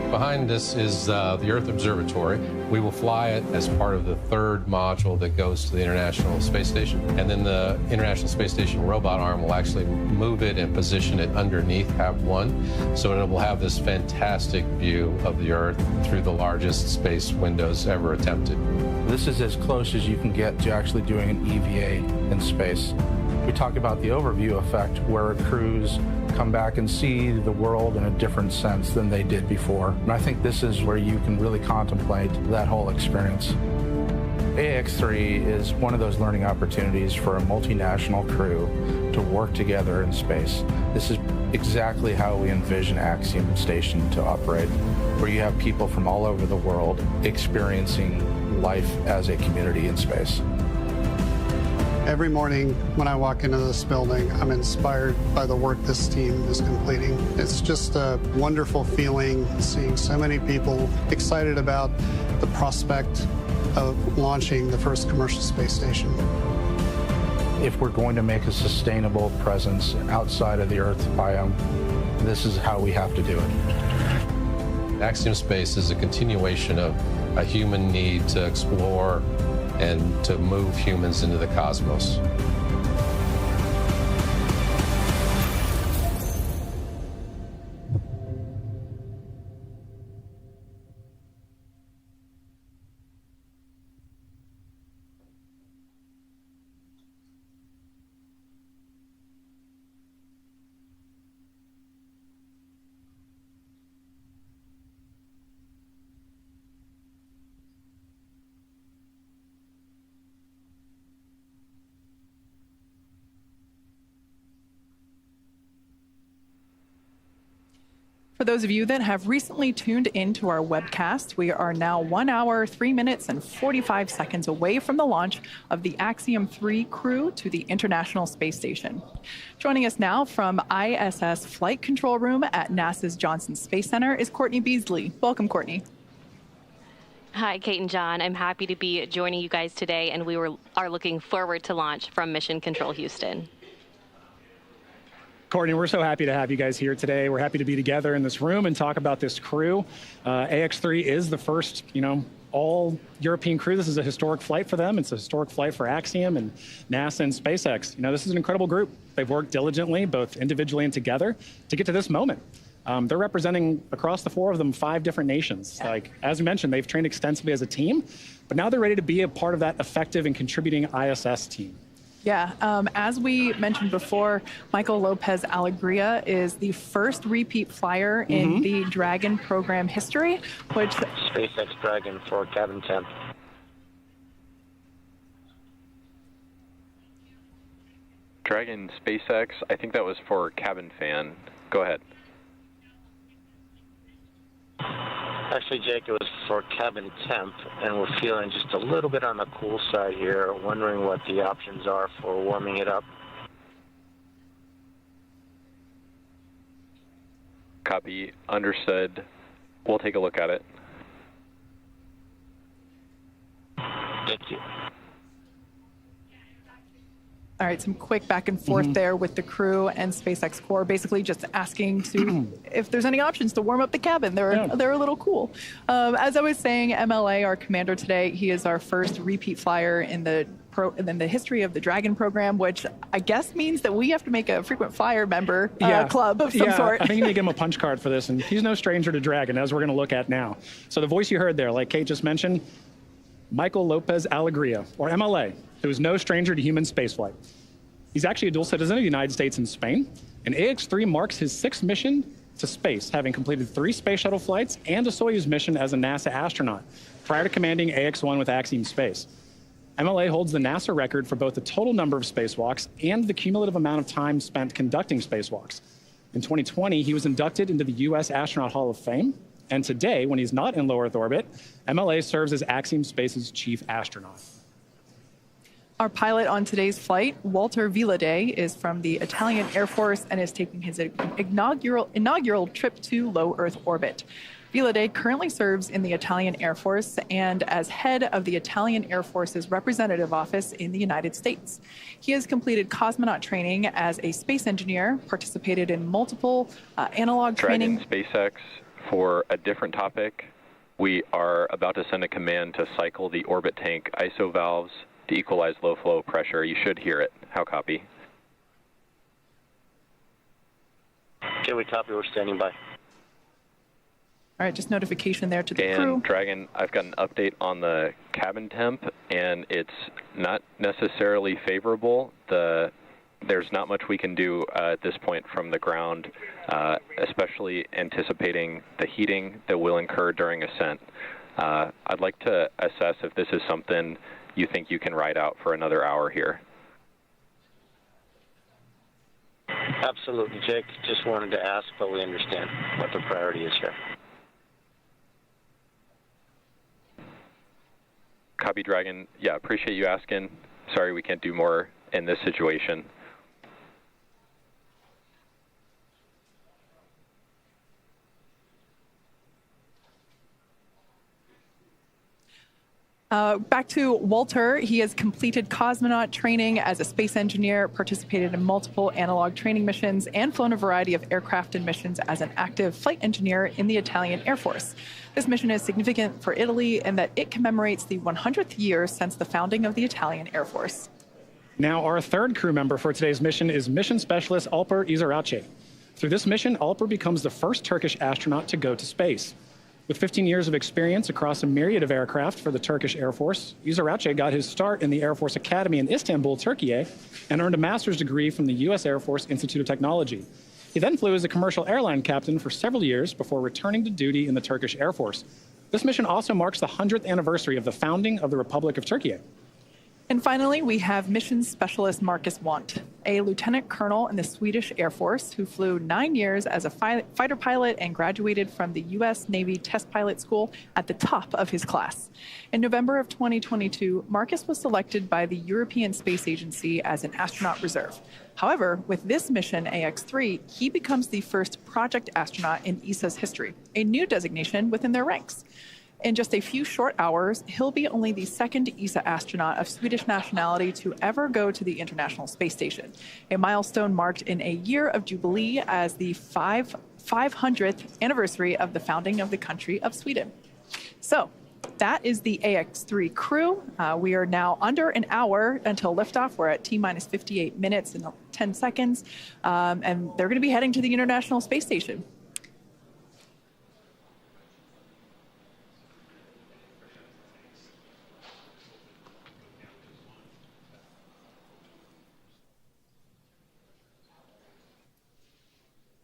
Behind us is the Earth Observatory. We will fly it as part of the third module that goes to the International Space Station. And then the International Space Station robot arm will actually move it and position it underneath HAB-1. So it will have this fantastic view of the Earth through the largest space windows ever attempted. This is as close as you can get to actually doing an EVA in space. We talk about the overview effect, where crews come back and see the world in a different sense than they did before. And I think this is where you can really contemplate that whole experience. Ax-3 is one of those learning opportunities for a multinational crew to work together in space. This is exactly how we envision Axiom Station to operate, where you have people from all over the world experiencing life as a community in space. Every morning when I walk into this building, I'm inspired by the work this team is completing. It's just a wonderful feeling seeing so many people excited about the prospect of launching the first commercial space station. If we're going to make a sustainable presence outside of the Earth biome, this is how we have to do it. Axiom Space is a continuation of a human need to explore and to move humans into the cosmos. For those of you that have recently tuned into our webcast, we are now 1 hour, 3 minutes, and 45 seconds away from the launch of the Axiom-3 crew to the International Space Station. Joining us now from ISS Flight Control Room at NASA's Johnson Space Center is Courtney Beasley. Welcome, Courtney. Hi, Kate and John. I'm happy to be joining you guys today, and we are looking forward to launch from Mission Control Houston. Courtney, we're so happy to have you guys here today. We're happy to be together in this room and talk about this crew. Ax-3 is the first, all European crew. This is a historic flight for them. It's a historic flight for Axiom and NASA and SpaceX. This is an incredible group. They've worked diligently, both individually and together, to get to this moment. They're representing, across the four of them, 5 different nations. As we mentioned, they've trained extensively as a team, but now they're ready to be a part of that effective and contributing ISS team. Yeah, as we mentioned before, Michael Lopez Alegria is the first repeat flyer in the Dragon program history, which... SpaceX Dragon for cabin temp. Dragon SpaceX, I think that was for cabin fan. Go ahead. Actually, Jake, it was for cabin temp, and we're feeling just a little bit on the cool side here, wondering what the options are for warming it up. Copy. Understood. We'll take a look at it. Thank you. All right, some quick back and forth there with the crew and SpaceX Core, basically just asking to if there's any options to warm up the cabin. They're a little cool. As I was saying, MLA, our commander today, he is our first repeat flyer in the history of the Dragon program, which I guess means that we have to make a frequent flyer member club of some sort. I think you need to give him a punch card for this, and he's no stranger to Dragon, as we're going to look at now. So the voice you heard there, like Kate just mentioned, Michael Lopez Alegria, or MLA, who is no stranger to human spaceflight. He's actually a dual citizen of the United States and Spain, and Ax-3 marks his 6th mission to space, having completed 3 space shuttle flights and a Soyuz mission as a NASA astronaut, prior to commanding Ax-1 with Axiom Space. MLA holds the NASA record for both the total number of spacewalks and the cumulative amount of time spent conducting spacewalks. In 2020, he was inducted into the U.S. Astronaut Hall of Fame, and today, when he's not in low Earth orbit, MLA serves as Axiom Space's chief astronaut. Our pilot on today's flight, Walter Vilade, is from the Italian Air Force and is taking his inaugural trip to low Earth orbit. Vilade currently serves in the Italian Air Force and as head of the Italian Air Force's representative office in the United States. He has completed cosmonaut training as a space engineer, participated in multiple analog training. Dragon SpaceX, for a different topic, we are about to send a command to cycle the orbit tank ISO valves to equalize low flow pressure. You should hear it. How copy? Okay, we copy. We're standing by. All right, just notification there to the crew. Dragon, I've got an update on the cabin temp, and it's not necessarily favorable. There's not much we can do at this point from the ground, especially anticipating the heating that will incur during ascent. I'd like to assess if this is something you think you can ride out for another hour here. Absolutely, Jake. Just wanted to ask, but we understand what the priority is here. Copy, Dragon. Yeah, appreciate you asking. Sorry we can't do more in this situation. Back to Walter. He has completed cosmonaut training as a space engineer, participated in multiple analog training missions, and flown a variety of aircraft and missions as an active flight engineer in the Italian Air Force. This mission is significant for Italy in that it commemorates the 100th year since the founding of the Italian Air Force. Now, our third crew member for today's mission is mission specialist AlperGezeravcı. Through this mission, Alper becomes the first Turkish astronaut to go to space. With 15 years of experience across a myriad of aircraft for the Turkish Air Force, UzayaÇıkıyoruz got his start in the Air Force Academy in Istanbul, Turkey, and earned a master's degree from the U.S. Air Force Institute of Technology. He then flew as a commercial airline captain for several years before returning to duty in the Turkish Air Force. This mission also marks the 100th anniversary of the founding of the Republic of Turkey. And finally, we have mission specialist Marcus Want. a lieutenant colonel in the Swedish Air Force who flew 9 years as a fighter pilot and graduated from the U.S. Navy Test Pilot School at the top of his class. In November of 2022, Marcus was selected by the European Space Agency as an astronaut reserve. However, with this mission, Ax-3, he becomes the first project astronaut in ESA's history, a new designation within their ranks. In just a few short hours, he'll be only the second ESA astronaut of Swedish nationality to ever go to the International Space Station, a milestone marked in a year of jubilee as the 500th anniversary of the founding of the country of Sweden. So that is the Ax-3 crew. We are now under an hour until liftoff. We're at T-minus 58 minutes and 10 seconds, and they're going to be heading to the International Space Station.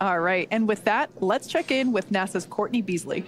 All right, and with that, let's check in with NASA's Courtney Beasley.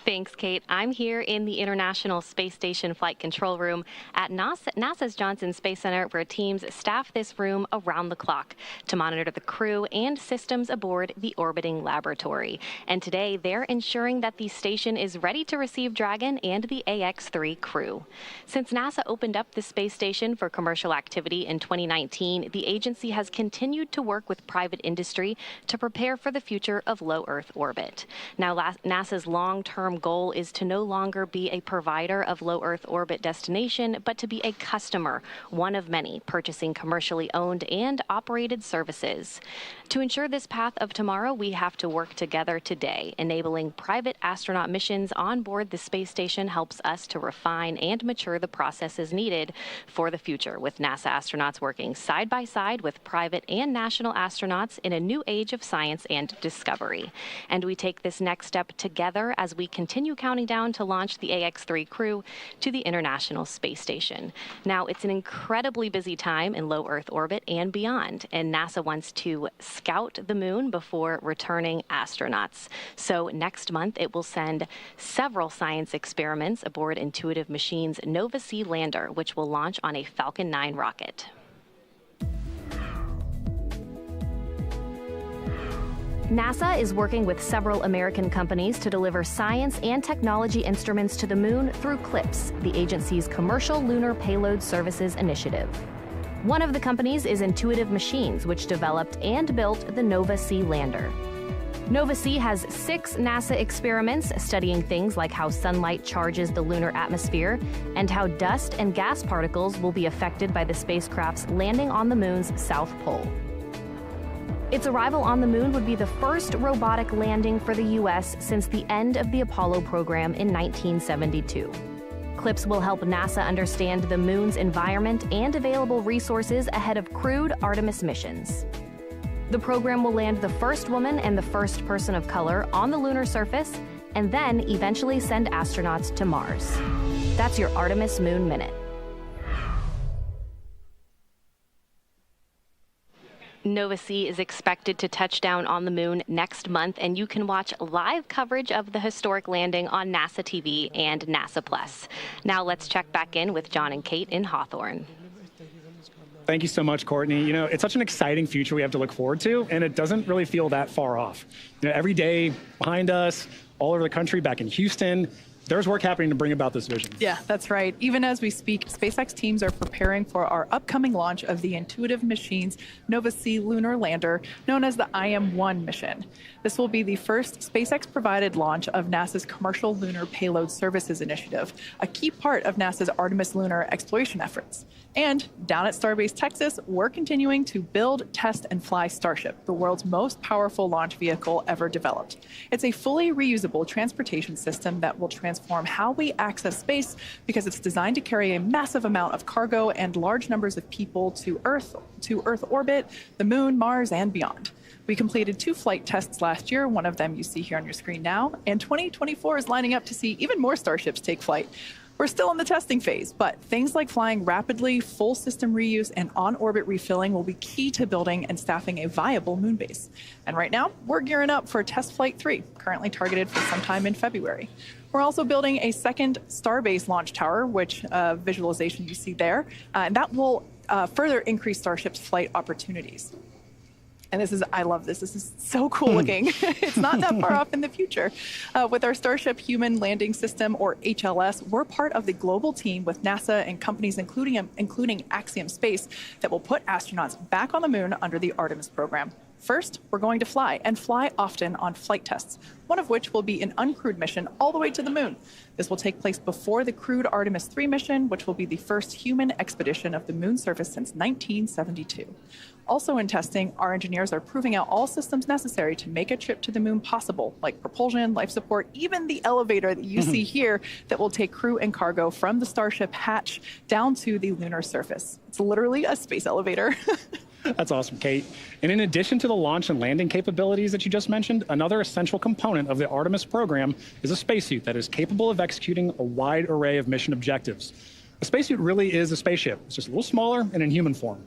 Thanks, Kate. I'm here in the International Space Station Flight Control Room at NASA's Johnson Space Center, where teams staff this room around the clock to monitor the crew and systems aboard the orbiting laboratory. And today, they're ensuring that the station is ready to receive Dragon and the Ax-3 crew. Since NASA opened up the space station for commercial activity in 2019, the agency has continued to work with private industry to prepare for the future of low Earth orbit. Now, NASA's long-term goal is to no longer be a provider of low Earth orbit destination, but to be a customer, one of many, purchasing commercially owned and operated services. To ensure this path of tomorrow, we have to work together today. Enabling private astronaut missions on board the space station helps us to refine and mature the processes needed for the future, with NASA astronauts working side by side with private and national astronauts in a new age of science and discovery. And we take this next step together as we continue counting down to launch the Ax-3 crew to the International Space Station. Now, it's an incredibly busy time in low Earth orbit and beyond, and NASA wants to scout the moon before returning astronauts. So next month, it will send several science experiments aboard Intuitive Machines' Nova-C lander, which will launch on a Falcon 9 rocket. NASA is working with several American companies to deliver science and technology instruments to the moon through CLPS, the agency's Commercial Lunar Payload Services initiative. One of the companies is Intuitive Machines, which developed and built the Nova-C lander. Nova-C has 6 NASA experiments studying things like how sunlight charges the lunar atmosphere and how dust and gas particles will be affected by the spacecraft's landing on the moon's south pole. Its arrival on the moon would be the first robotic landing for the U.S. since the end of the Apollo program in 1972. CLPS will help NASA understand the moon's environment and available resources ahead of crewed Artemis missions. The program will land the first woman and the first person of color on the lunar surface, and then eventually send astronauts to Mars. That's your Artemis Moon Minute. Nova-C is expected to touch down on the moon next month, and you can watch live coverage of the historic landing on NASA TV and NASA Plus. Now let's check back in with John and Kate in Hawthorne. Thank you so much, Courtney. You know, it's such an exciting future we have to look forward to, and it doesn't really feel that far off. You know, every day behind us, all over the country, back in Houston, there's work happening to bring about this vision. Yeah, that's right. Even as we speak, SpaceX teams are preparing for our upcoming launch of the Intuitive Machines Nova-C lunar lander, known as the IM-1 mission. This will be the first SpaceX-provided launch of NASA's Commercial Lunar Payload Services initiative, a key part of NASA's Artemis lunar exploration efforts. And down at Starbase, Texas, we're continuing to build, test, and fly Starship, the world's most powerful launch vehicle ever developed. It's a fully reusable transportation system that will transform how we access space because it's designed to carry a massive amount of cargo and large numbers of people to Earth orbit, the moon, Mars, and beyond. We completed 2 flight tests last year, one of them you see here on your screen now, and 2024 is lining up to see even more Starships take flight. We're still in the testing phase, but things like flying rapidly, full system reuse, and on-orbit refilling will be key to building and staffing a viable moon base. And right now, we're gearing up for Test Flight 3, currently targeted for sometime in February. We're also building a second Starbase launch tower, which visualization you see there, and that will further increase Starship's flight opportunities. And I love this. This is so cool looking. It's not that far off in the future. With our Starship Human Landing System, or HLS, we're part of the global team with NASA and companies, including Axiom Space, that will put astronauts back on the moon under the Artemis program. First, we're going to fly, and fly often on flight tests, one of which will be an uncrewed mission all the way to the moon. This will take place before the crewed Artemis 3 mission, which will be the first human expedition of the moon surface since 1972. Also in testing, our engineers are proving out all systems necessary to make a trip to the moon possible, like propulsion, life support, even the elevator that you see here that will take crew and cargo from the Starship hatch down to the lunar surface. It's literally a space elevator. That's awesome, Kate. And in addition to the launch and landing capabilities that you just mentioned, another essential component of the Artemis program is a spacesuit that is capable of executing a wide array of mission objectives. A spacesuit really is a spaceship. It's just a little smaller and in human form.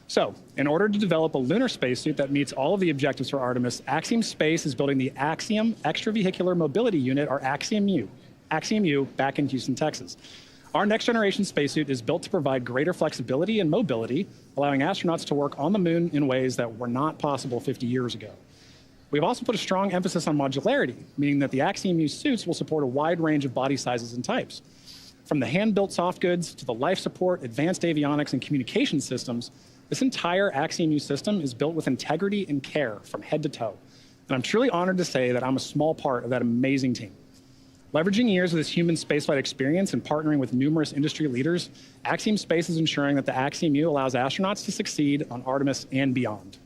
So, in order to develop a lunar spacesuit that meets all of the objectives for Artemis, Axiom Space is building the Axiom Extravehicular Mobility Unit, or Axiom-U, back in Houston, Texas. Our next-generation spacesuit is built to provide greater flexibility and mobility, allowing astronauts to work on the moon in ways that were not possible 50 years ago. We've also put a strong emphasis on modularity, meaning that the Axiom-U suits will support a wide range of body sizes and types. From the hand-built soft goods to the life support, advanced avionics, and communication systems, this entire Axiom-U system is built with integrity and care from head to toe. And I'm truly honored to say that I'm a small part of that amazing team. Leveraging years of this human spaceflight experience and partnering with numerous industry leaders, Axiom Space is ensuring that the Axiom-U allows astronauts to succeed on Artemis and beyond.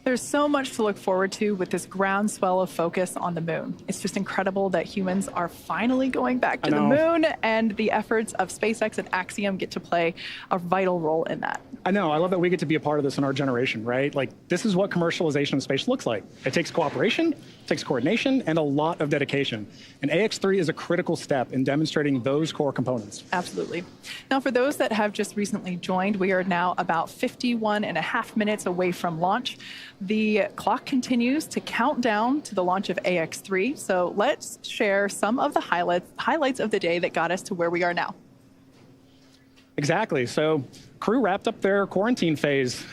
There's so much to look forward to with this groundswell of focus on the moon. It's just incredible that humans are finally going back to the moon, and the efforts of SpaceX and Axiom get to play a vital role in that. I know. I love that we get to be a part of this in our generation, right? Like, this is what commercialization of space looks like. It takes cooperation, it takes coordination, and a lot of dedication. And AX-3 is a critical step in demonstrating those core components. Absolutely. Now, for those that have just recently joined, we are now about 51.5 minutes away from launch. The clock continues to count down to the launch of AX-3. So let's share some of the highlights of the day that got us to where we are now. Exactly. So crew wrapped up their quarantine phase,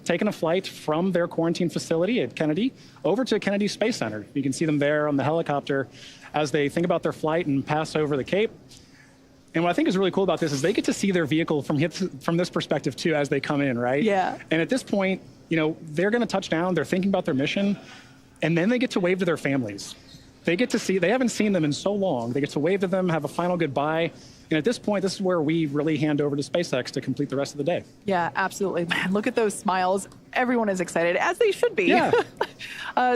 taking a flight from their quarantine facility at Kennedy over to Kennedy Space Center. You can see them there on the helicopter as they think about their flight and pass over the Cape. And what I think is really cool about this is they get to see their vehicle from this perspective too as they come in, right? Yeah. And at this point, you know, they're going to touch down, they're thinking about their mission, and then they get to wave to their families. They get to see, they haven't seen them in so long. They get to wave to them, have a final goodbye. And at this point, this is where we really hand over to SpaceX to complete the rest of the day. Yeah, absolutely. Man, look at those smiles. Everyone is excited, as they should be. Yeah.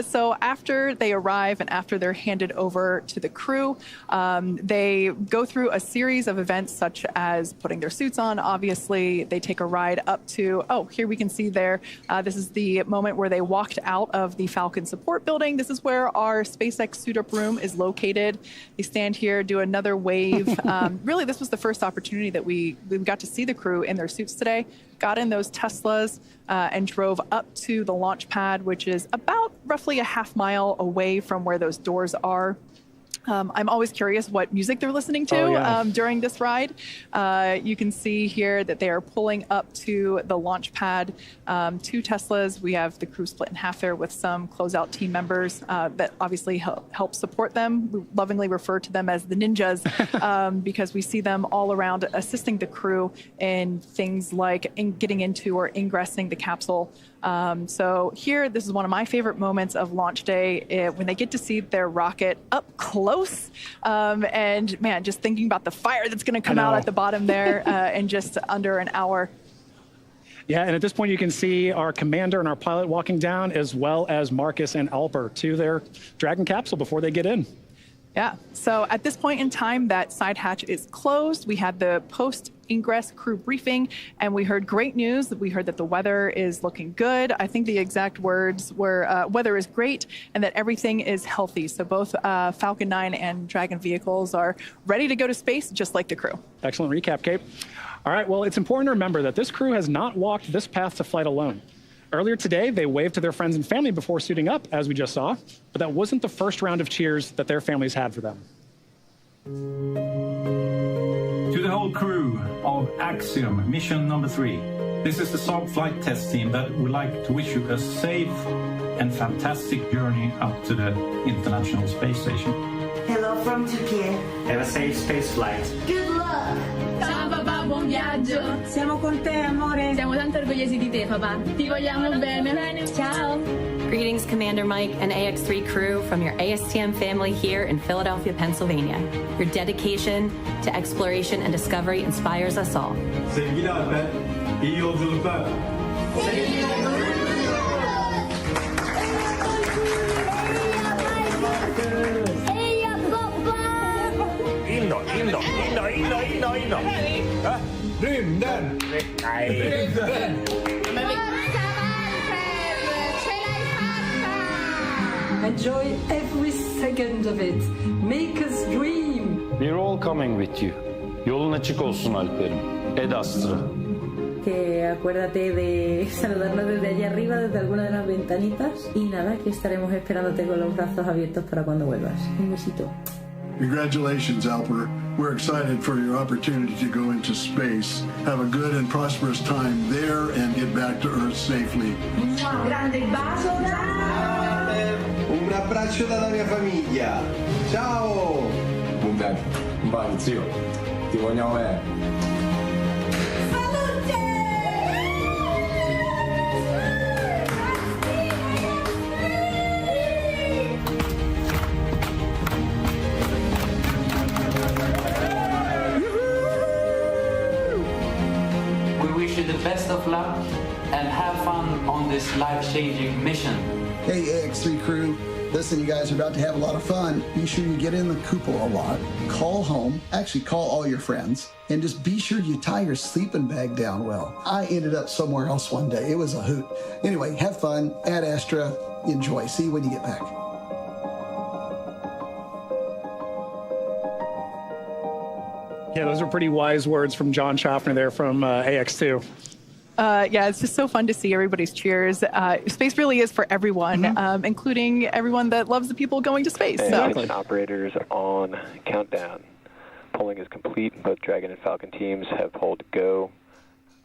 So after they arrive and after they're handed over to the crew, they go through a series of events such as putting their suits on. Obviously, they take a ride up to, oh, here we can see there. This is the moment where they walked out of the Falcon support building. This is where our SpaceX suit-up room is located. They stand here, do another wave. Really, this was the first opportunity that we got to see the crew in their suits today. Got in those Teslas and drove up to the launch pad, which is about roughly a half mile away from where those doors are. I'm always curious what music they're listening to during this ride. You can see here that they are pulling up to the launch pad, 2 Teslas. We have the crew split in half there with some closeout team members that obviously help support them. We lovingly refer to them as the ninjas because we see them all around assisting the crew in things like getting into or ingressing the capsule. So here, this is one of my favorite moments of launch day when they get to see their rocket up close. And man, just thinking about the fire that's going to come out at the bottom there in just under an hour. Yeah, and at this point you can see our commander and our pilot walking down, as well as Marcus and Alper to their Dragon capsule before they get in. Yeah, so at this point in time, that side hatch is closed. We had the post-ingress crew briefing, and we heard great news. We heard that the weather is looking good. I think the exact words were, weather is great, and that everything is healthy. So both Falcon 9 and Dragon vehicles are ready to go to space, just like the crew. Excellent recap, Kate. All right, well, it's important to remember that this crew has not walked this path to flight alone. Earlier today, they waved to their friends and family before suiting up, as we just saw, but that wasn't the first round of cheers that their families had for them. To the whole crew, of Axiom, mission number 3. This is the Saab flight test team that would like to wish you a safe and fantastic journey up to the International Space Station. Hello from Turkey. Have a safe space flight. Good luck. Ciao papà, buon viaggio. Siamo con te, amore. Siamo tanto orgogliosi di te, papà. Ti vogliamo bene. Ciao. Greetings, Commander Mike and AX-3 crew from your ASTM family here in Philadelphia, Pennsylvania. Your dedication to exploration and discovery inspires us all. Sevgili Alper, iyi yolculuklar. Inno. Rymden! Enjoy every second of it. Make us dream. We're all coming with you. Yolun açık olsun Alper'im. Ed Astra. Que acuérdate de saludarnos desde allá arriba, desde alguna de las ventanitas. Y nada, que estaremos esperándote con los brazos abiertos para cuando vuelvas. Un besito. Congratulations, Alper. We're excited for your opportunity to go into space. Have a good and prosperous time there and get back to Earth safely. Un grande bacio. Un abbraccio dalla mia famiglia. Ciao! Un bacio, zio. Ti vogliamo bene. The best of luck and have fun on this life-changing mission. Hey AX-3 crew, listen, you guys are about to have a lot of fun. Be sure you get in the cupola a lot. Call home, actually call all your friends, and just be sure you tie your sleeping bag down well. I ended up somewhere else one day. It was a hoot. Anyway, have fun, Ad Astra, enjoy. See you when you get back. Yeah, those are pretty wise words from John Schaffner there from AX2. Yeah, it's just so fun to see everybody's cheers. Space really is for everyone, including everyone that loves the people going to space. Exactly. Operators on countdown. Polling is complete. Both Dragon and Falcon teams have pulled go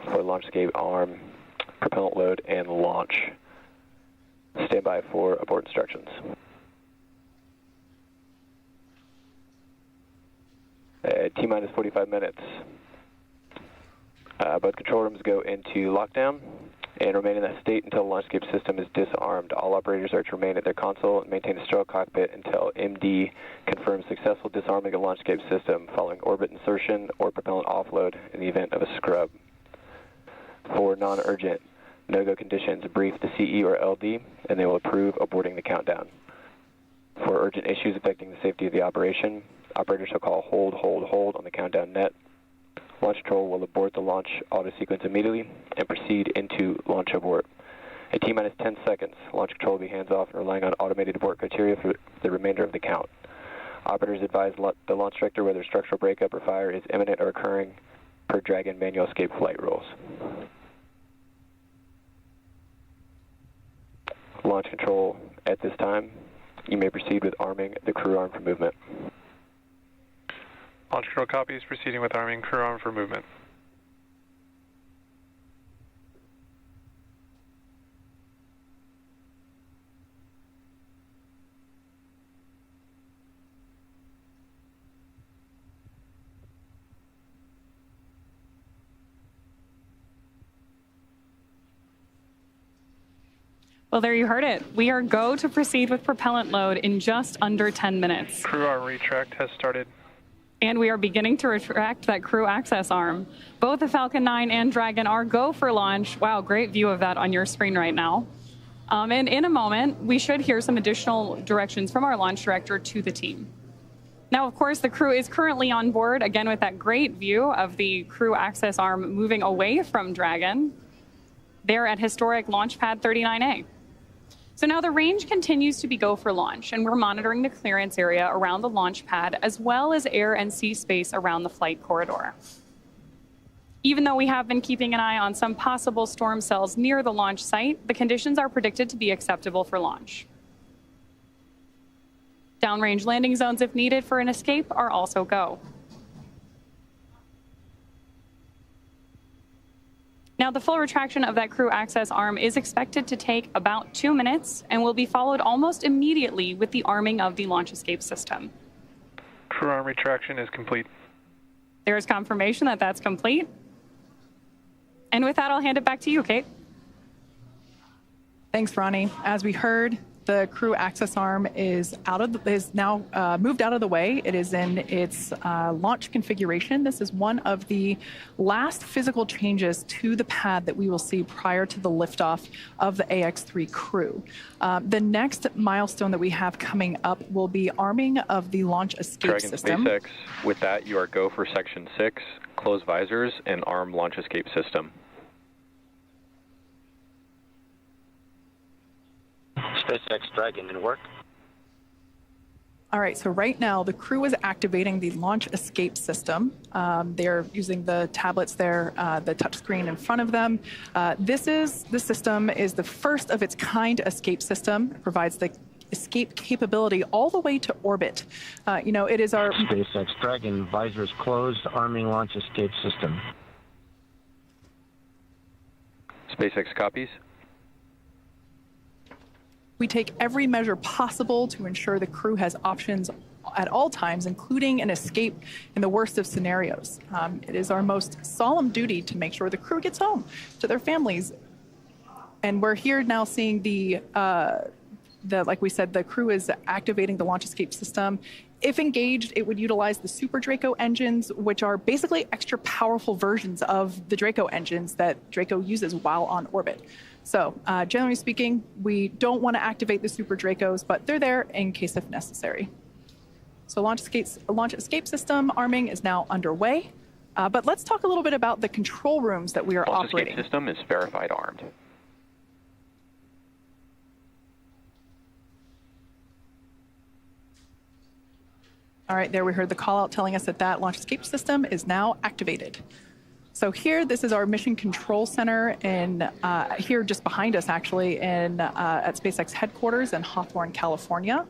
for LaunchScape arm, propellant load, and launch. Stand by for abort instructions. T-minus 45 minutes. Both control rooms go into lockdown and remain in that state until the LaunchScape system is disarmed. All operators are to remain at their console and maintain a sterile cockpit until MD confirms successful disarming of the LaunchScape system following orbit insertion or propellant offload in the event of a scrub. For non-urgent no-go conditions, brief the CE or LD and they will approve aborting the countdown. For urgent issues affecting the safety of the operation, operators shall call hold on the countdown net. Launch control will abort the launch auto sequence immediately and proceed into launch abort. At T-minus 10 seconds, launch control will be hands-off and relying on automated abort criteria for the remainder of the count. Operators advise the launch director whether structural breakup or fire is imminent or occurring per Dragon manual escape flight rules. Launch control at this time. You may proceed with arming the crew arm for movement. Launch control copies, proceeding with arming crew arm for movement. Well, there you heard it. We are go to proceed with propellant load in just under 10 minutes. Crew arm retract has started. And we are beginning to retract that crew access arm. Both the Falcon 9 and Dragon are go for launch. Wow, great view of that on your screen right now. And in a moment, we should hear some additional directions from our launch director to the team. Now, of course, the crew is currently on board, again, with that great view of the crew access arm moving away from Dragon. They're at historic Launch Pad 39A. So now the range continues to be go for launch, and we're monitoring the clearance area around the launch pad, as well as air and sea space around the flight corridor. Even though we have been keeping an eye on some possible storm cells near the launch site, the conditions are predicted to be acceptable for launch. Downrange landing zones, if needed for an escape, are also go. Now, the full retraction of that crew access arm is expected to take about 2 minutes and will be followed almost immediately with the arming of the launch escape system. Crew arm retraction is complete. There is confirmation that that's complete. And with that, I'll hand it back to you, Kate. Thanks, Ronnie. As we heard, the crew access arm is now moved out of the way. It is in its launch configuration. This is one of the last physical changes to the pad that we will see prior to the liftoff of the Ax-3 crew. The next milestone that we have coming up will be arming of the launch escape system. SpaceX, with that, you are go for Section 6, close visors, and arm launch escape system. SpaceX Dragon in work. All right, so right now the crew is activating the launch escape system. They're using the tablets there, the touchscreen in front of them. This system is the first of its kind escape system. It provides the escape capability all the way to orbit. It is our SpaceX Dragon visors closed, arming launch escape system. SpaceX copies. We take every measure possible to ensure the crew has options at all times, including an escape in the worst of scenarios. It is our most solemn duty to make sure the crew gets home to their families. And we're here now seeing like we said, the crew is activating the launch escape system. If engaged, it would utilize the Super Draco engines, which are basically extra powerful versions of the Draco engines that Draco uses while on orbit. So generally speaking, we don't want to activate the Super Dracos, but they're there in case if necessary. So launch escape system arming is now underway. But let's talk a little bit about the control rooms that we are launch operating. Escape system is verified armed. All right, there we heard the call out telling us that that launch escape system is now activated. So here, this is our mission control center, and here just behind us, actually, at SpaceX headquarters in Hawthorne, California.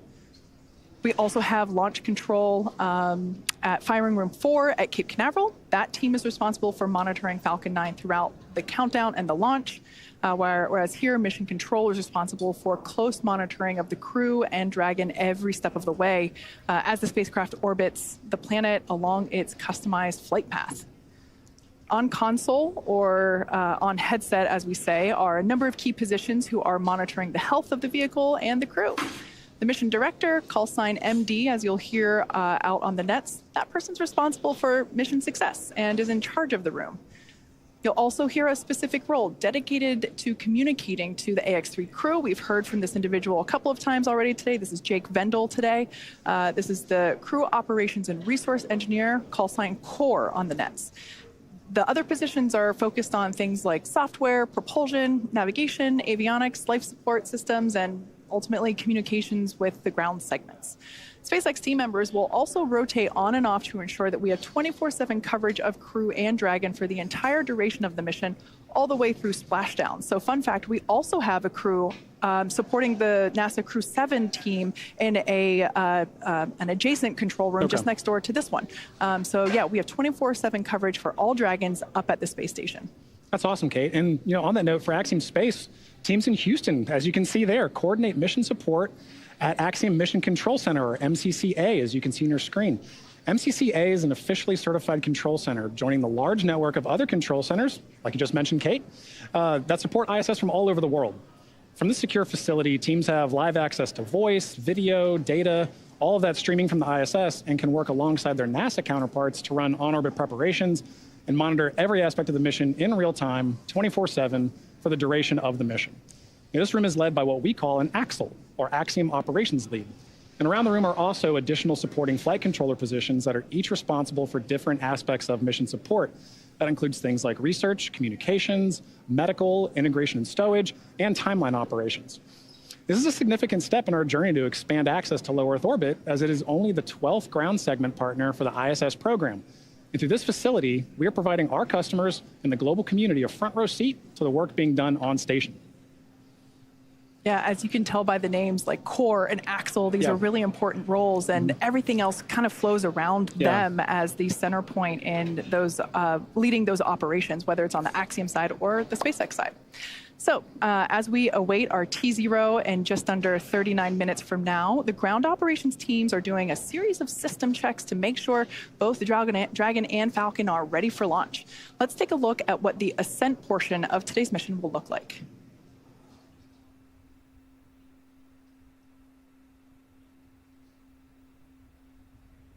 We also have launch control at Firing Room 4 at Cape Canaveral. That team is responsible for monitoring Falcon 9 throughout the countdown and the launch, whereas here, mission control is responsible for close monitoring of the crew and Dragon every step of the way as the spacecraft orbits the planet along its customized flight path. On console, or on headset, as we say, are a number of key positions who are monitoring the health of the vehicle and the crew. The mission director, call sign MD, as you'll hear out on the nets, that person's responsible for mission success and is in charge of the room. You'll also hear a specific role dedicated to communicating to the Ax-3 crew. We've heard from this individual a couple of times already today. This is Jake Vendel today. This is the crew operations and resource engineer, call sign CORE on the nets. The other positions are focused on things like software, propulsion, navigation, avionics, life support systems, and ultimately communications with the ground segments. SpaceX team members will also rotate on and off to ensure that we have 24/7 coverage of crew and Dragon for the entire duration of the mission, all the way through splashdown. So fun fact, we also have a crew supporting the NASA Crew 7 team in an adjacent control room just next door to this one. So yeah, we have 24/7 coverage for all Dragons up at the space station. That's awesome, Kate. And on that note, for Axiom Space, teams in Houston, as you can see there, coordinate mission support at Axiom Mission Control Center, or MCCA, as you can see on your screen. MCCA is an officially certified control center, joining the large network of other control centers, like you just mentioned, Kate, that support ISS from all over the world. From this secure facility, teams have live access to voice, video, data, all of that streaming from the ISS, and can work alongside their NASA counterparts to run on-orbit preparations and monitor every aspect of the mission in real time, 24/7, for the duration of the mission. This room is led by what we call an AXL, or Axiom Operations Lead. And around the room are also additional supporting flight controller positions that are each responsible for different aspects of mission support. That includes things like research, communications, medical, integration and stowage, and timeline operations. This is a significant step in our journey to expand access to low Earth orbit, as it is only the 12th ground segment partner for the ISS program. And through this facility, we are providing our customers and the global community a front row seat to the work being done on station. Yeah, as you can tell by the names like core and axle, these are really important roles, and everything else kind of flows around them as the center point in those leading those operations, whether it's on the Axiom side or the SpaceX side. So as we await our T0 in just under 39 minutes from now, the ground operations teams are doing a series of system checks to make sure both the Dragon and Falcon are ready for launch. Let's take a look at what the ascent portion of today's mission will look like.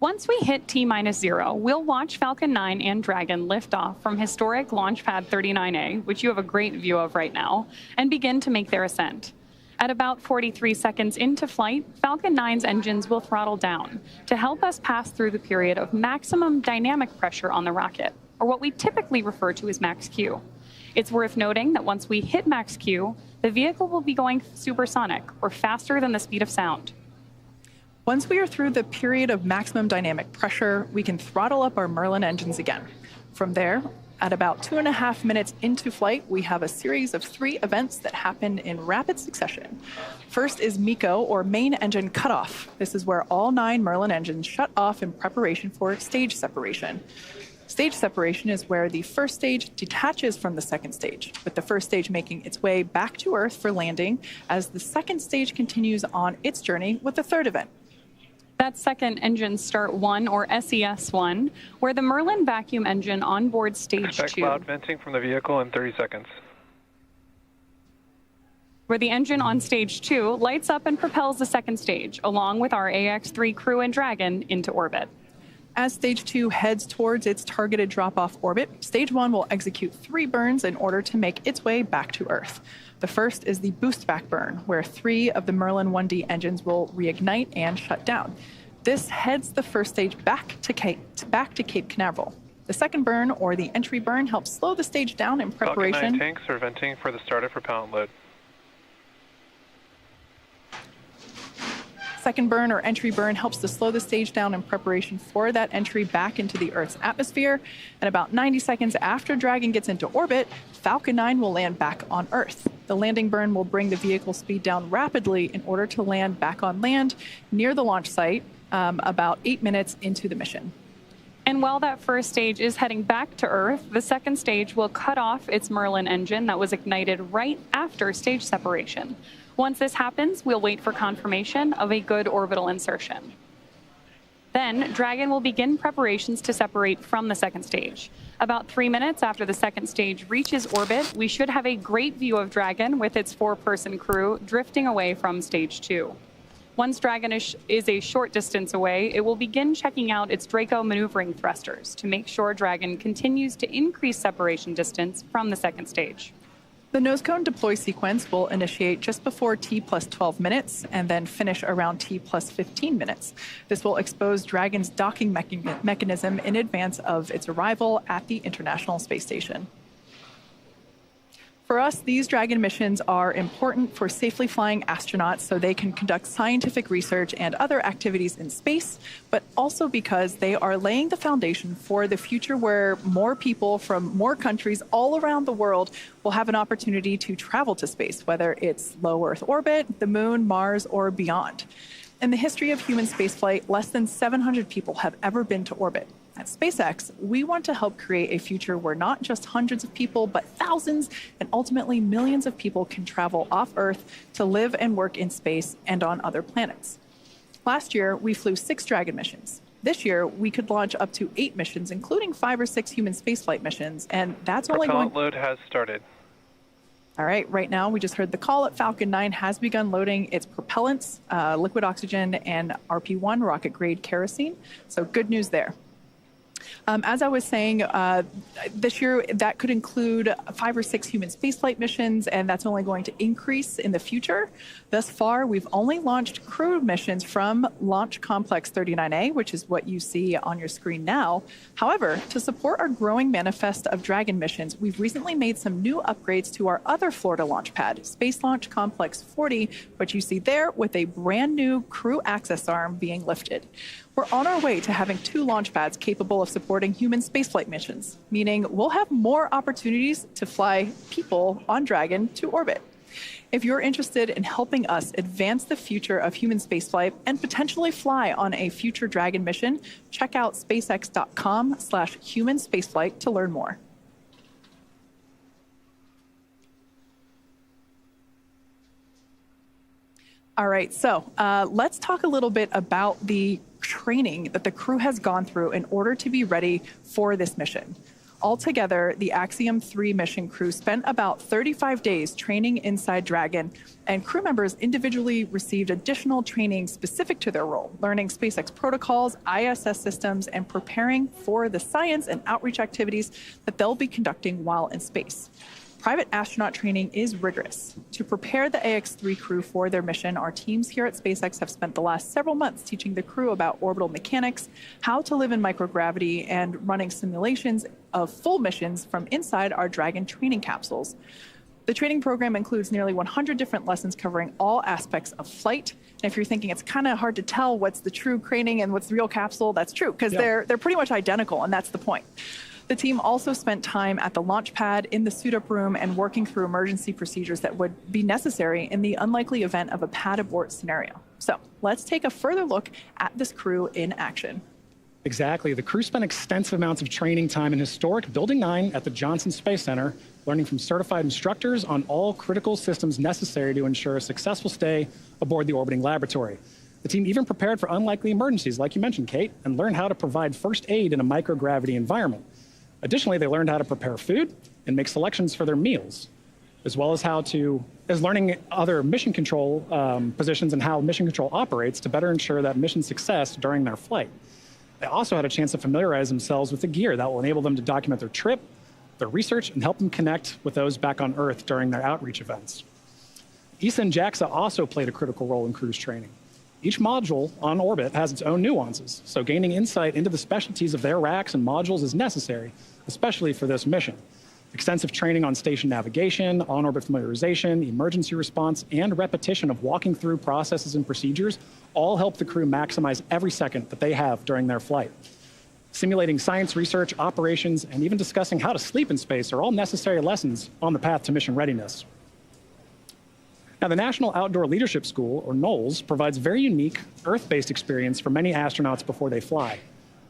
Once we hit T-0, we'll watch Falcon 9 and Dragon lift off from historic Launch Pad 39A, which you have a great view of right now, and begin to make their ascent. At about 43 seconds into flight, Falcon 9's engines will throttle down to help us pass through the period of maximum dynamic pressure on the rocket, or what we typically refer to as max Q. It's worth noting that once we hit max Q, the vehicle will be going supersonic, or faster than the speed of sound. Once we are through the period of maximum dynamic pressure, we can throttle up our Merlin engines again. From there, at about 2.5 minutes into flight, we have a series of 3 events that happen in rapid succession. First is MECO, or main engine cutoff. This is where all 9 Merlin engines shut off in preparation for stage separation. Stage separation is where the first stage detaches from the second stage, with the first stage making its way back to Earth for landing as the second stage continues on its journey with the third event. That's second engine start 1, or SES1, where the Merlin vacuum engine on board stage 2. Expect cloud venting from the vehicle in 30 seconds. Where the engine on stage 2 lights up and propels the second stage, along with our Ax-3 crew and Dragon, into orbit. As stage 2 heads towards its targeted drop-off orbit, stage 1 will execute 3 burns in order to make its way back to Earth. The first is the boost back burn, where 3 of the Merlin 1D engines will reignite and shut down. This heads the first stage back to Cape Canaveral. The second burn, or the entry burn, helps slow the stage down in preparation. Falcon 9 tanks are venting for the startup propellant load. Second burn, or entry burn, helps to slow the stage down in preparation for that entry back into the Earth's atmosphere. And about 90 seconds after Dragon gets into orbit, Falcon 9 will land back on Earth. The landing burn will bring the vehicle speed down rapidly in order to land back on land near the launch site about 8 minutes into the mission. And while that first stage is heading back to Earth, the second stage will cut off its Merlin engine that was ignited right after stage separation. Once this happens, we'll wait for confirmation of a good orbital insertion. Then, Dragon will begin preparations to separate from the second stage. About 3 minutes after the second stage reaches orbit, we should have a great view of Dragon with its 4-person crew drifting away from stage 2. Once Dragon is a short distance away, it will begin checking out its Draco maneuvering thrusters to make sure Dragon continues to increase separation distance from the second stage. The nose cone deploy sequence will initiate just before T plus 12 minutes and then finish around T plus 15 minutes. This will expose Dragon's docking mechanism in advance of its arrival at the International Space Station. For us, these Dragon missions are important for safely flying astronauts so they can conduct scientific research and other activities in space, but also because they are laying the foundation for the future where more people from more countries all around the world will have an opportunity to travel to space, whether it's low Earth orbit, the moon, Mars, or beyond. In the history of human spaceflight, less than 700 people have ever been to orbit. At SpaceX, we want to help create a future where not just hundreds of people, but thousands and ultimately millions of people can travel off Earth to live and work in space and on other planets. Last year, we flew 6 Dragon missions. This year, we could launch up to 8 missions, including 5 or 6 human spaceflight missions, and that's only going... Propellant load has started. All right, right now we just heard the call at Falcon 9 has begun loading its propellants, liquid oxygen, and RP-1 rocket-grade kerosene, so good news there. As I was saying, this year that could include 5 or 6 human spaceflight missions, and that's only going to increase in the future. Thus far, we've only launched crew missions from Launch Complex 39A, which is what you see on your screen now. However, to support our growing manifest of Dragon missions, we've recently made some new upgrades to our other Florida launch pad, Space Launch Complex 40, which you see there with a brand new crew access arm being lifted. We're on our way to having 2 launch pads capable of supporting human spaceflight missions, meaning we'll have more opportunities to fly people on Dragon to orbit. If you're interested in helping us advance the future of human spaceflight and potentially fly on a future Dragon mission, check out spacex.com/human spaceflight to learn more. All right, so let's talk a little bit about the training that the crew has gone through in order to be ready for this mission. Altogether, the Axiom-3 mission crew spent about 35 days training inside Dragon, and crew members individually received additional training specific to their role, learning SpaceX protocols, ISS systems, and preparing for the science and outreach activities that they'll be conducting while in space. Private astronaut training is rigorous. To prepare the Ax-3 crew for their mission, our teams here at SpaceX have spent the last several months teaching the crew about orbital mechanics, how to live in microgravity, and running simulations of full missions from inside our Dragon training capsules. The training program includes nearly 100 different lessons covering all aspects of flight. And if you're thinking it's kind of hard to tell what's the true training and what's the real capsule, that's true, because they're pretty much identical, and that's the point. The team also spent time at the launch pad, in the suit-up room, and working through emergency procedures that would be necessary in the unlikely event of a pad abort scenario. So let's take a further look at this crew in action. Exactly. The crew spent extensive amounts of training time in historic Building 9 at the Johnson Space Center, learning from certified instructors on all critical systems necessary to ensure a successful stay aboard the orbiting laboratory. The team even prepared for unlikely emergencies, like you mentioned, Kate, and learned how to provide first aid in a microgravity environment. Additionally, they learned how to prepare food and make selections for their meals, as well as learning other mission control positions and how mission control operates to better ensure that mission success during their flight. They also had a chance to familiarize themselves with the gear that will enable them to document their trip, their research, and help them connect with those back on Earth during their outreach events. ESA and JAXA also played a critical role in cruise training. Each module on orbit has its own nuances, so gaining insight into the specialties of their racks and modules is necessary, especially for this mission. Extensive training on station navigation, on-orbit familiarization, emergency response, and repetition of walking through processes and procedures all help the crew maximize every second that they have during their flight. Simulating science research, operations, and even discussing how to sleep in space are all necessary lessons on the path to mission readiness. Now, the National Outdoor Leadership School, or NOLS, provides very unique Earth-based experience for many astronauts before they fly.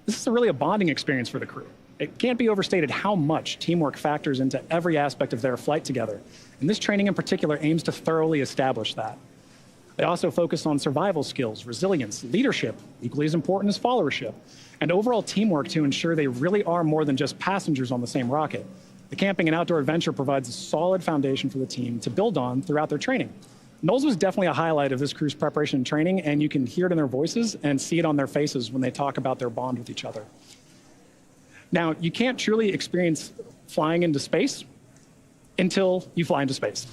This is really a bonding experience for the crew. It can't be overstated how much teamwork factors into every aspect of their flight together, and this training in particular aims to thoroughly establish that. They also focus on survival skills, resilience, leadership, equally as important as followership, and overall teamwork to ensure they really are more than just passengers on the same rocket. The camping and outdoor adventure provides a solid foundation for the team to build on throughout their training. NOLS was definitely a highlight of this crew's preparation and training, and you can hear it in their voices and see it on their faces when they talk about their bond with each other. Now, you can't truly experience flying into space until you fly into space.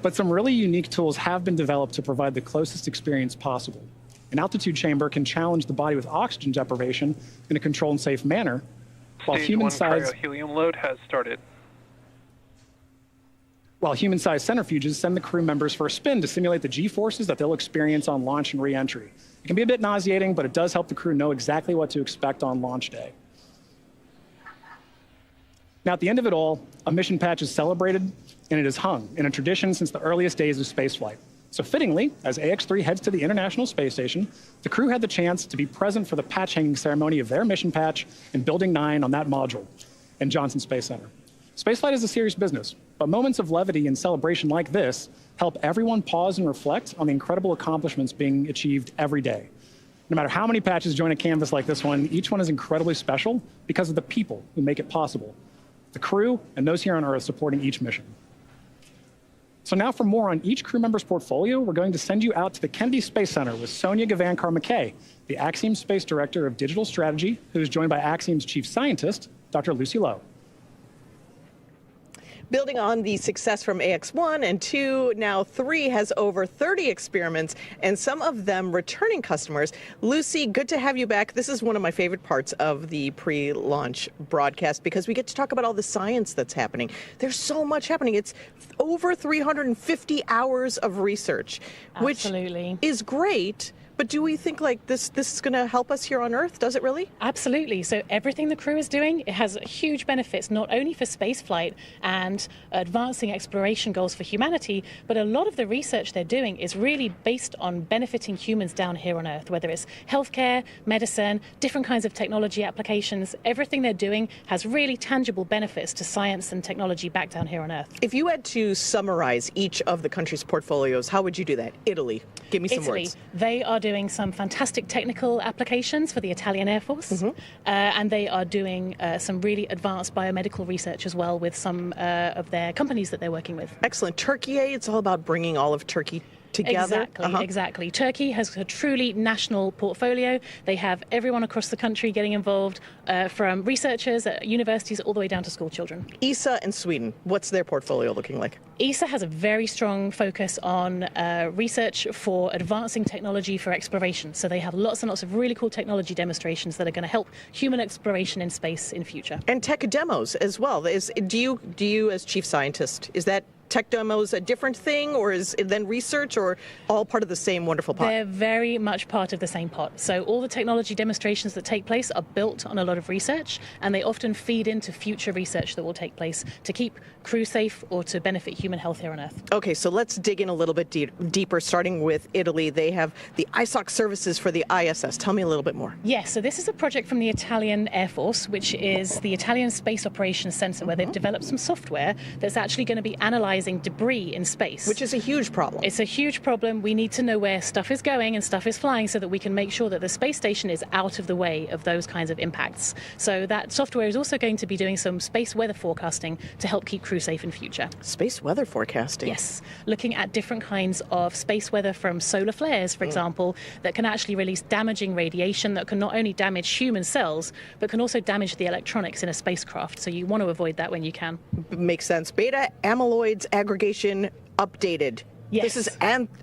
But some really unique tools have been developed to provide the closest experience possible. An altitude chamber can challenge the body with oxygen deprivation in a controlled and safe manner, while human-sized helium load has started. While human-sized centrifuges send the crew members for a spin to simulate the G-forces that they'll experience on launch and re-entry. It can be a bit nauseating, but it does help the crew know exactly what to expect on launch day. Now, at the end of it all, a mission patch is celebrated and it is hung in a tradition since the earliest days of spaceflight. So fittingly, as Ax-3 heads to the International Space Station, the crew had the chance to be present for the patch hanging ceremony of their mission patch in Building 9 on that module in Johnson Space Center. Spaceflight is a serious business, but moments of levity and celebration like this help everyone pause and reflect on the incredible accomplishments being achieved every day. No matter how many patches join a canvas like this one, each one is incredibly special because of the people who make it possible. The crew and those here on Earth supporting each mission. So now for more on each crew member's portfolio, we're going to send you out to the Kennedy Space Center with Sonia Gavankar-McKay, the Axiom Space Director of Digital Strategy, who is joined by Axiom's Chief Scientist, Dr. Lucy Lowe. Building on the success from AX-1 and 2, now 3 has over 30 experiments, and some of them returning customers. Lucy, good to have you back. This is one of my favorite parts of the pre-launch broadcast because we get to talk about all the science that's happening. There's so much happening. It's over 350 hours of research, which is great. But do we think like this is going to help us here on Earth? Does it really? Absolutely. So everything the crew is doing, it has huge benefits, not only for spaceflight and advancing exploration goals for humanity, but a lot of the research they're doing is really based on benefiting humans down here on Earth, whether it's healthcare, medicine, different kinds of technology applications. Everything they're doing has really tangible benefits to science and technology back down here on Earth. If you had to summarize each of the country's portfolios, how would you do that? Italy. Give me some words. They are doing some fantastic technical applications for the Italian Air Force, and they are doing some really advanced biomedical research as well with some of their companies that they're working with. Excellent. Turkey, it's all about bringing all of Turkey together. Exactly. Turkey has a truly national portfolio. They have everyone across the country getting involved, from researchers at universities all the way down to school children. ESA and Sweden, what's their portfolio looking like? ESA has a very strong focus on research for advancing technology for exploration. So they have lots and lots of really cool technology demonstrations that are going to help human exploration in space in future. And tech demos as well. Do you as chief scientist, is that tech demos a different thing, or is it then research, or all part of the same wonderful pot? They're very much part of the same pot. So all the technology demonstrations that take place are built on a lot of research, and they often feed into future research that will take place to keep crew safe or to benefit human health here on Earth. Okay, so let's dig in a little bit deeper, starting with Italy. They have the ISOC services for the ISS. Tell me a little bit more. Yes, so this is a project from the Italian Air Force, which is the Italian Space Operations Center, where they've developed some software that's actually going to be analyzing debris in space. Which is a huge problem. It's a huge problem. We need to know where stuff is going and stuff is flying so that we can make sure that the space station is out of the way of those kinds of impacts. So that software is also going to be doing some space weather forecasting to help keep crew safe in future. Space weather forecasting? Yes. Looking at different kinds of space weather from solar flares, for example, that can actually release damaging radiation that can not only damage human cells, but can also damage the electronics in a spacecraft. So you want to avoid that when you can. Makes sense. Beta amyloids aggregation updated. Yes.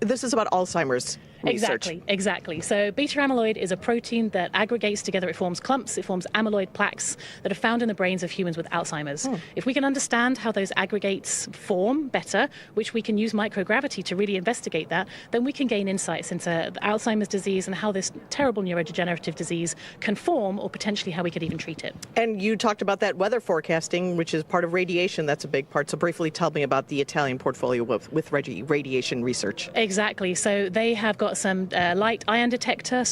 This is about Alzheimer's research. Exactly. So beta amyloid is a protein that aggregates together. It forms clumps. It forms amyloid plaques that are found in the brains of humans with Alzheimer's. If we can understand how those aggregates form better, which we can use microgravity to really investigate that, then we can gain insights into Alzheimer's disease and how this terrible neurodegenerative disease can form, or potentially how we could even treat it. And you talked about that weather forecasting, which is part of radiation. That's a big part. So briefly tell me about the Italian portfolio with radiation research. Exactly. So they have got some light ion detector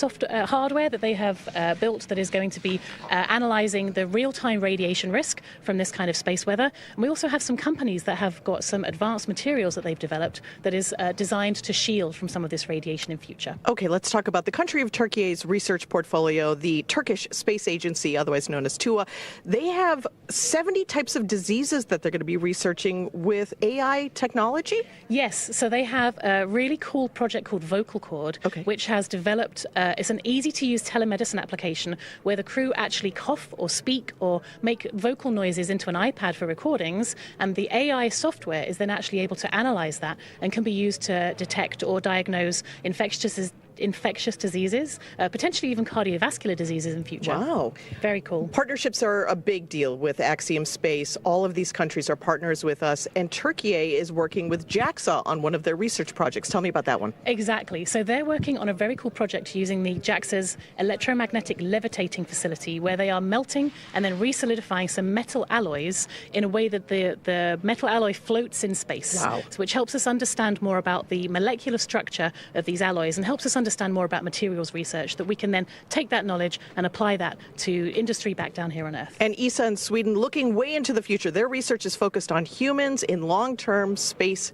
hardware that they have built that is going to be analyzing the real-time radiation risk from this kind of space weather. And we also have some companies that have got some advanced materials that they've developed that is designed to shield from some of this radiation in future. Okay, let's talk about the country of Turkey's research portfolio, the Turkish Space Agency, otherwise known as TUA. They have 70 types of diseases that they're going to be researching with AI technology? Yes, so they have a really cool project called Vocal Cord, which has developed, it's an easy-to-use telemedicine application where the crew actually cough or speak or make vocal noises into an iPad for recordings, and the AI software is then actually able to analyze that and can be used to detect or diagnose infectious diseases, potentially even cardiovascular diseases in future. Wow. Very cool. Partnerships are a big deal with Axiom Space. All of these countries are partners with us, and Turkey is working with JAXA on one of their research projects. Tell me about that one. Exactly. So they're working on a very cool project using the JAXA's electromagnetic levitating facility, where they are melting and then re-solidifying some metal alloys in a way that the metal alloy floats in space. Wow. So which helps us understand more about the molecular structure of these alloys and helps us understand more about materials research that we can then take that knowledge and apply that to industry back down here on Earth. And ESA in Sweden, looking way into the future. Their research is focused on humans in long-term space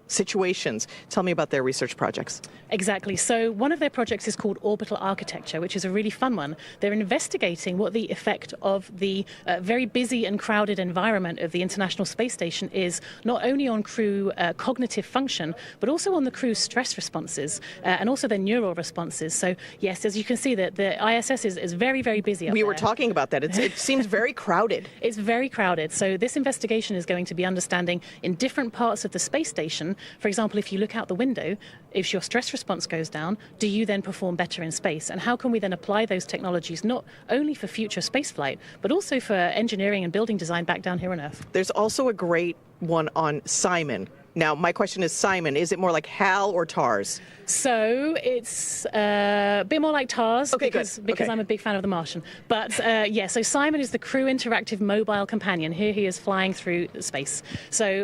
situations. Tell me about their research projects. Exactly. So one of their projects is called Orbital Architecture, which is a really fun one. They're investigating what the effect of the very busy and crowded environment of the International Space Station is, not only on crew cognitive function, but also on the crew's stress responses and also their neural responses. So yes, as you can see, that the ISS is very, very busy up We there. were talking about that. It seems very crowded. It's very crowded. So this investigation is going to be understanding in different parts of the space station. For example, if you look out the window, if your stress response goes down, do you then perform better in space? And how can we then apply those technologies not only for future spaceflight, but also for engineering and building design back down here on Earth? There's also a great one on Simon. Now, my question is, Simon, is it more like HAL or TARS? So it's a bit more like TARS because I'm a big fan of The Martian. But yeah, so Simon is the crew interactive mobile companion. Here he is flying through space. So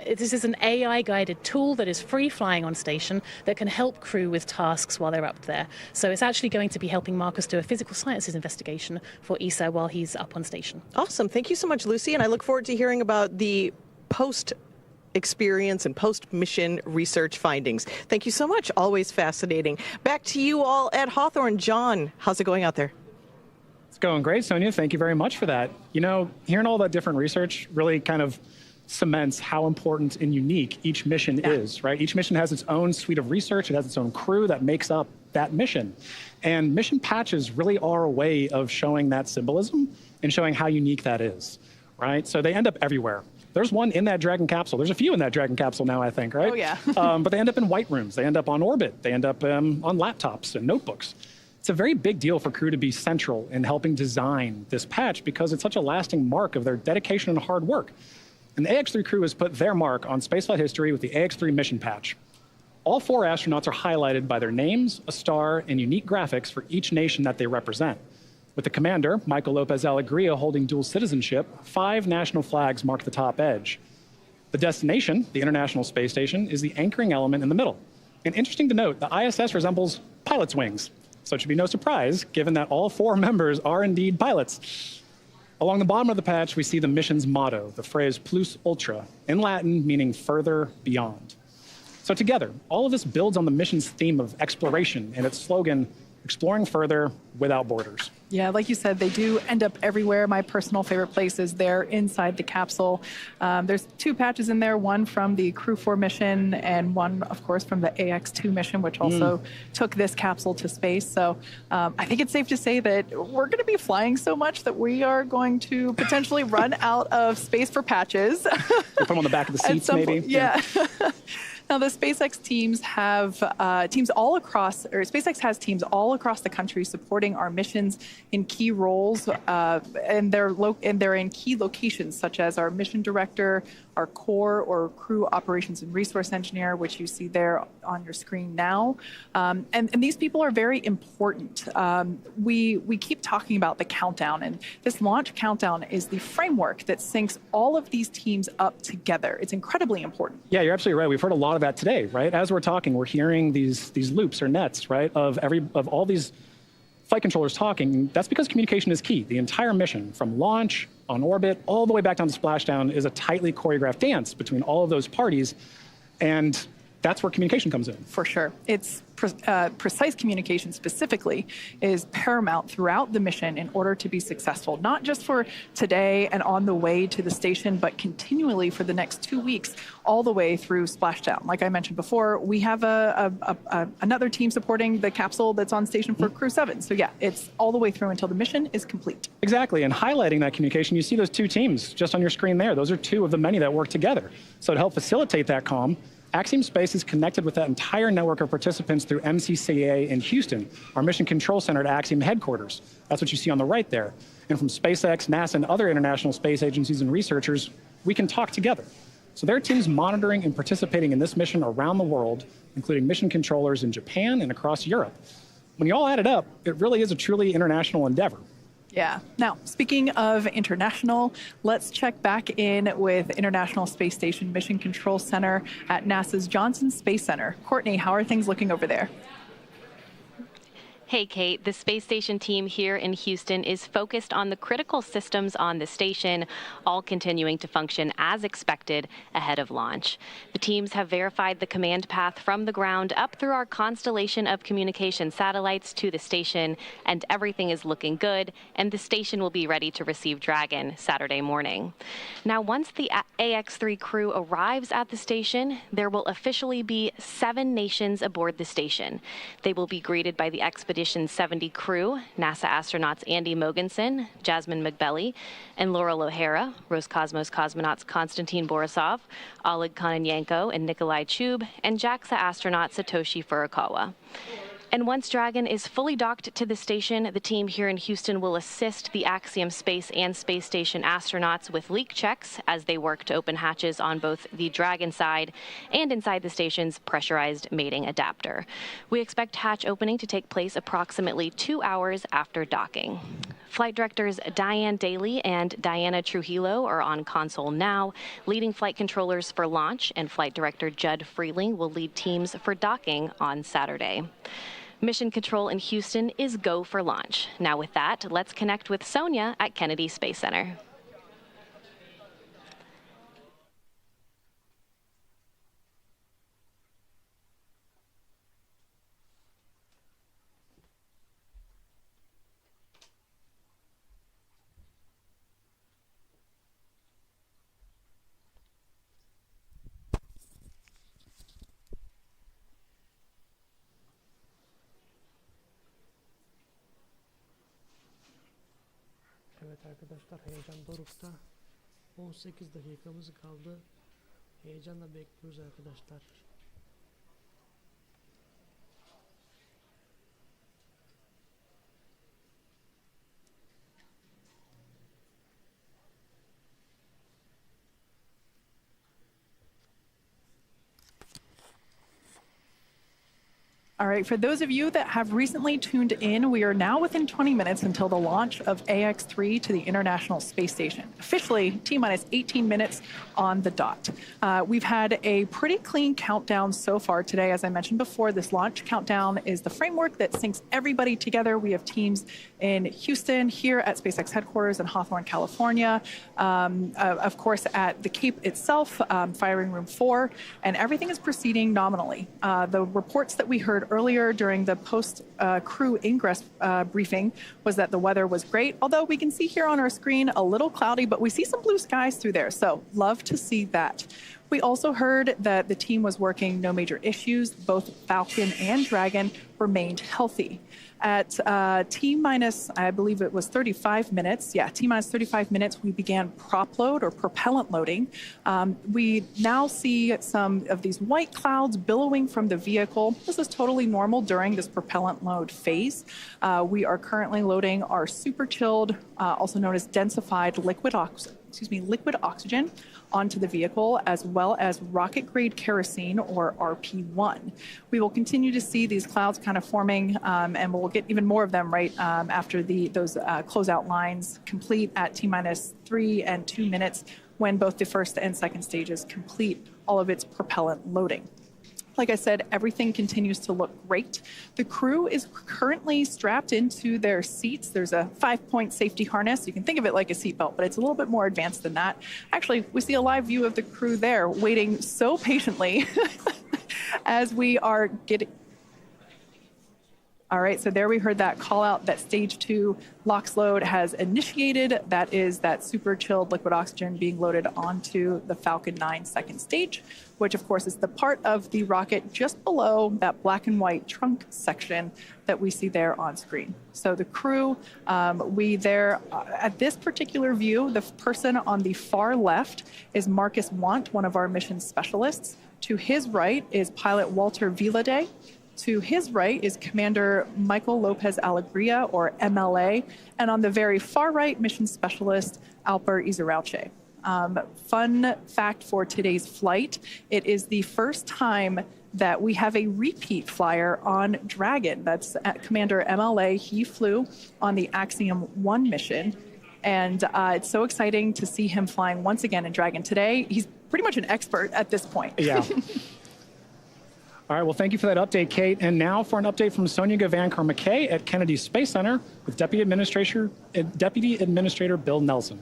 this is an AI-guided tool that is free flying on station that can help crew with tasks while they're up there. So it's actually going to be helping Marcus do a physical sciences investigation for ESA while he's up on station. Awesome. Thank you so much, Lucy. And I look forward to hearing about the post-experience and post-mission research findings. Thank you so much. Always fascinating. Back to you all at Hawthorne. John, how's it going out there? It's going great, Sonia. Thank you very much for that. You know, hearing all that different research really kind of cements how important and unique each mission is, right? Each mission has its own suite of research. It has its own crew that makes up that mission. And mission patches really are a way of showing that symbolism and showing how unique that is, right? So they end up everywhere. There's one in that Dragon capsule. There's a few in that Dragon capsule now, I think, right? Oh, yeah. But they end up in white rooms. They end up on orbit. They end up on laptops and notebooks. It's a very big deal for crew to be central in helping design this patch because it's such a lasting mark of their dedication and hard work. And the Ax-3 crew has put their mark on spaceflight history with the Ax-3 mission patch. All 4 astronauts are highlighted by their names, a star, and unique graphics for each nation that they represent. With the commander, Michael Lopez Alegria, holding dual citizenship, 5 national flags mark the top edge. The destination, the International Space Station, is the anchoring element in the middle. And interesting to note, the ISS resembles pilot's wings. So it should be no surprise, given that all 4 members are indeed pilots. Along the bottom of the patch, we see the mission's motto, the phrase plus ultra, in Latin meaning further beyond. So together, all of this builds on the mission's theme of exploration and its slogan, exploring further without borders. Yeah, like you said, they do end up everywhere. My personal favorite place is there inside the capsule. There's 2 patches in there, one from the Crew 4 mission and one, of course, from the Ax-2 mission, which also took this capsule to space. So I think it's safe to say that we're going to be flying so much that we are going to potentially run out of space for patches. We'll put them on the back of the seats, maybe. Yeah. Now, the SpaceX teams have teams all across, or SpaceX has teams all across the country supporting our missions in key roles, and they're in key locations such as our mission director, our core or crew operations and resource engineer, which you see there on your screen now. And these people are very important. We keep talking about the countdown, and this launch countdown is the framework that syncs all of these teams up together. It's incredibly important. Yeah, you're absolutely right. We've heard a lot of that today, right? As we're talking, we're hearing these loops or nets, right, of all these flight controllers talking. That's because communication is key. The entire mission, from launch, on orbit, all the way back down to splashdown, is a tightly choreographed dance between all of those parties, and that's where communication comes in. For sure. It's precise communication specifically is paramount throughout the mission in order to be successful, not just for today and on the way to the station, but continually for the next 2 weeks, all the way through splashdown. Like I mentioned before, we have another team supporting the capsule that's on station for Crew 7. So yeah, it's all the way through until the mission is complete. Exactly, and highlighting that communication, you see those 2 teams just on your screen there. Those are 2 of the many that work together. So to help facilitate that comm, Axiom Space is connected with that entire network of participants through MCCA in Houston, our mission control center at Axiom headquarters. That's what you see on the right there. And from SpaceX, NASA, and other international space agencies and researchers, we can talk together. So there are teams monitoring and participating in this mission around the world, including mission controllers in Japan and across Europe. When you all add it up, it really is a truly international endeavor. Yeah. Now, speaking of international, let's check back in with International Space Station Mission Control Center at NASA's Johnson Space Center. Courtney, how are things looking over there? Hey, Kate. The space station team here in Houston is focused on the critical systems on the station, all continuing to function as expected ahead of launch. The teams have verified the command path from the ground up through our constellation of communication satellites to the station, and everything is looking good, and the station will be ready to receive Dragon Saturday morning. Now, once the Ax-3 crew arrives at the station, there will officially be 7 nations aboard the station. They will be greeted by the Expedition 70 crew, NASA astronauts Andy Mogensen, Jasmine McBelly, and Laurel O'Hara, Roscosmos cosmonauts Konstantin Borisov, Oleg Kononenko, and Nikolai Chub, and JAXA astronaut Satoshi Furukawa. And once Dragon is fully docked to the station, the team here in Houston will assist the Axiom Space and Space Station astronauts with leak checks as they work to open hatches on both the Dragon side and inside the station's pressurized mating adapter. We expect hatch opening to take place approximately 2 hours after docking. Flight directors Diane Daly and Diana Trujillo are on console now, leading flight controllers for launch, and flight director Judd Freeling will lead teams for docking on Saturday. Mission control in Houston is go for launch. Now with that, let's connect with Sonia at Kennedy Space Center. Evet arkadaşlar, heyecan dorukta. 18 dakikamız kaldı. Heyecanla bekliyoruz arkadaşlar. All right, for those of you that have recently tuned in, we are now within 20 minutes until the launch of Ax-3 to the International Space Station. Officially, T-minus 18 minutes on the dot. We've had a pretty clean countdown so far today. As I mentioned before, this launch countdown is the framework that syncs everybody together. We have teams in Houston, here at SpaceX headquarters in Hawthorne, California, of course at the Cape itself, firing room 4, and everything is proceeding nominally. The reports that we heard earlier during the post-crew ingress briefing was that the weather was great, although we can see here on our screen a little cloudy, but we see some blue skies through there, so love to see that. We also heard that the team was working no major issues. Both Falcon and Dragon remained healthy. At T-minus, I believe it was 35 minutes. Yeah, T-minus 35 minutes, we began prop load or propellant loading. We now see some of these white clouds billowing from the vehicle. This is totally normal during this propellant load phase. We are currently loading our super chilled, also known as densified liquid oxygen onto the vehicle, as well as rocket-grade kerosene, or RP1. We will continue to see these clouds kind of forming, and we'll get even more of them right after those closeout lines complete at T-minus 3 and 2 minutes, when both the first and second stages complete all of its propellant loading. Like I said, everything continues to look great. The crew is currently strapped into their seats. There's a 5-point safety harness. You can think of it like a seatbelt, but it's a little bit more advanced than that. Actually, we see a live view of the crew there waiting so patiently as we are getting... All right, so there we heard that call out that stage 2 LOX load has initiated. That is that super chilled liquid oxygen being loaded onto the Falcon 9 second stage, which of course is the part of the rocket just below that black and white trunk section that we see there on screen. So the crew, at this particular view, the person on the far left is Marcus Want, one of our mission specialists. To his right is pilot Walter Vilade. To his right is Commander Michael Lopez Alegria, or MLA, and on the very far right, mission specialist AlperGezeravcı. Fun fact for today's flight, it is the first time that we have a repeat flyer on Dragon. That's Commander MLA. He flew on the Axiom 1 mission, and it's so exciting to see him flying once again in Dragon today. He's pretty much an expert at this point. Yeah. All right, well, thank you for that update, Kate. And now for an update from Sonia Gavankar-McKay at Kennedy Space Center with Deputy Administrator Bill Nelson.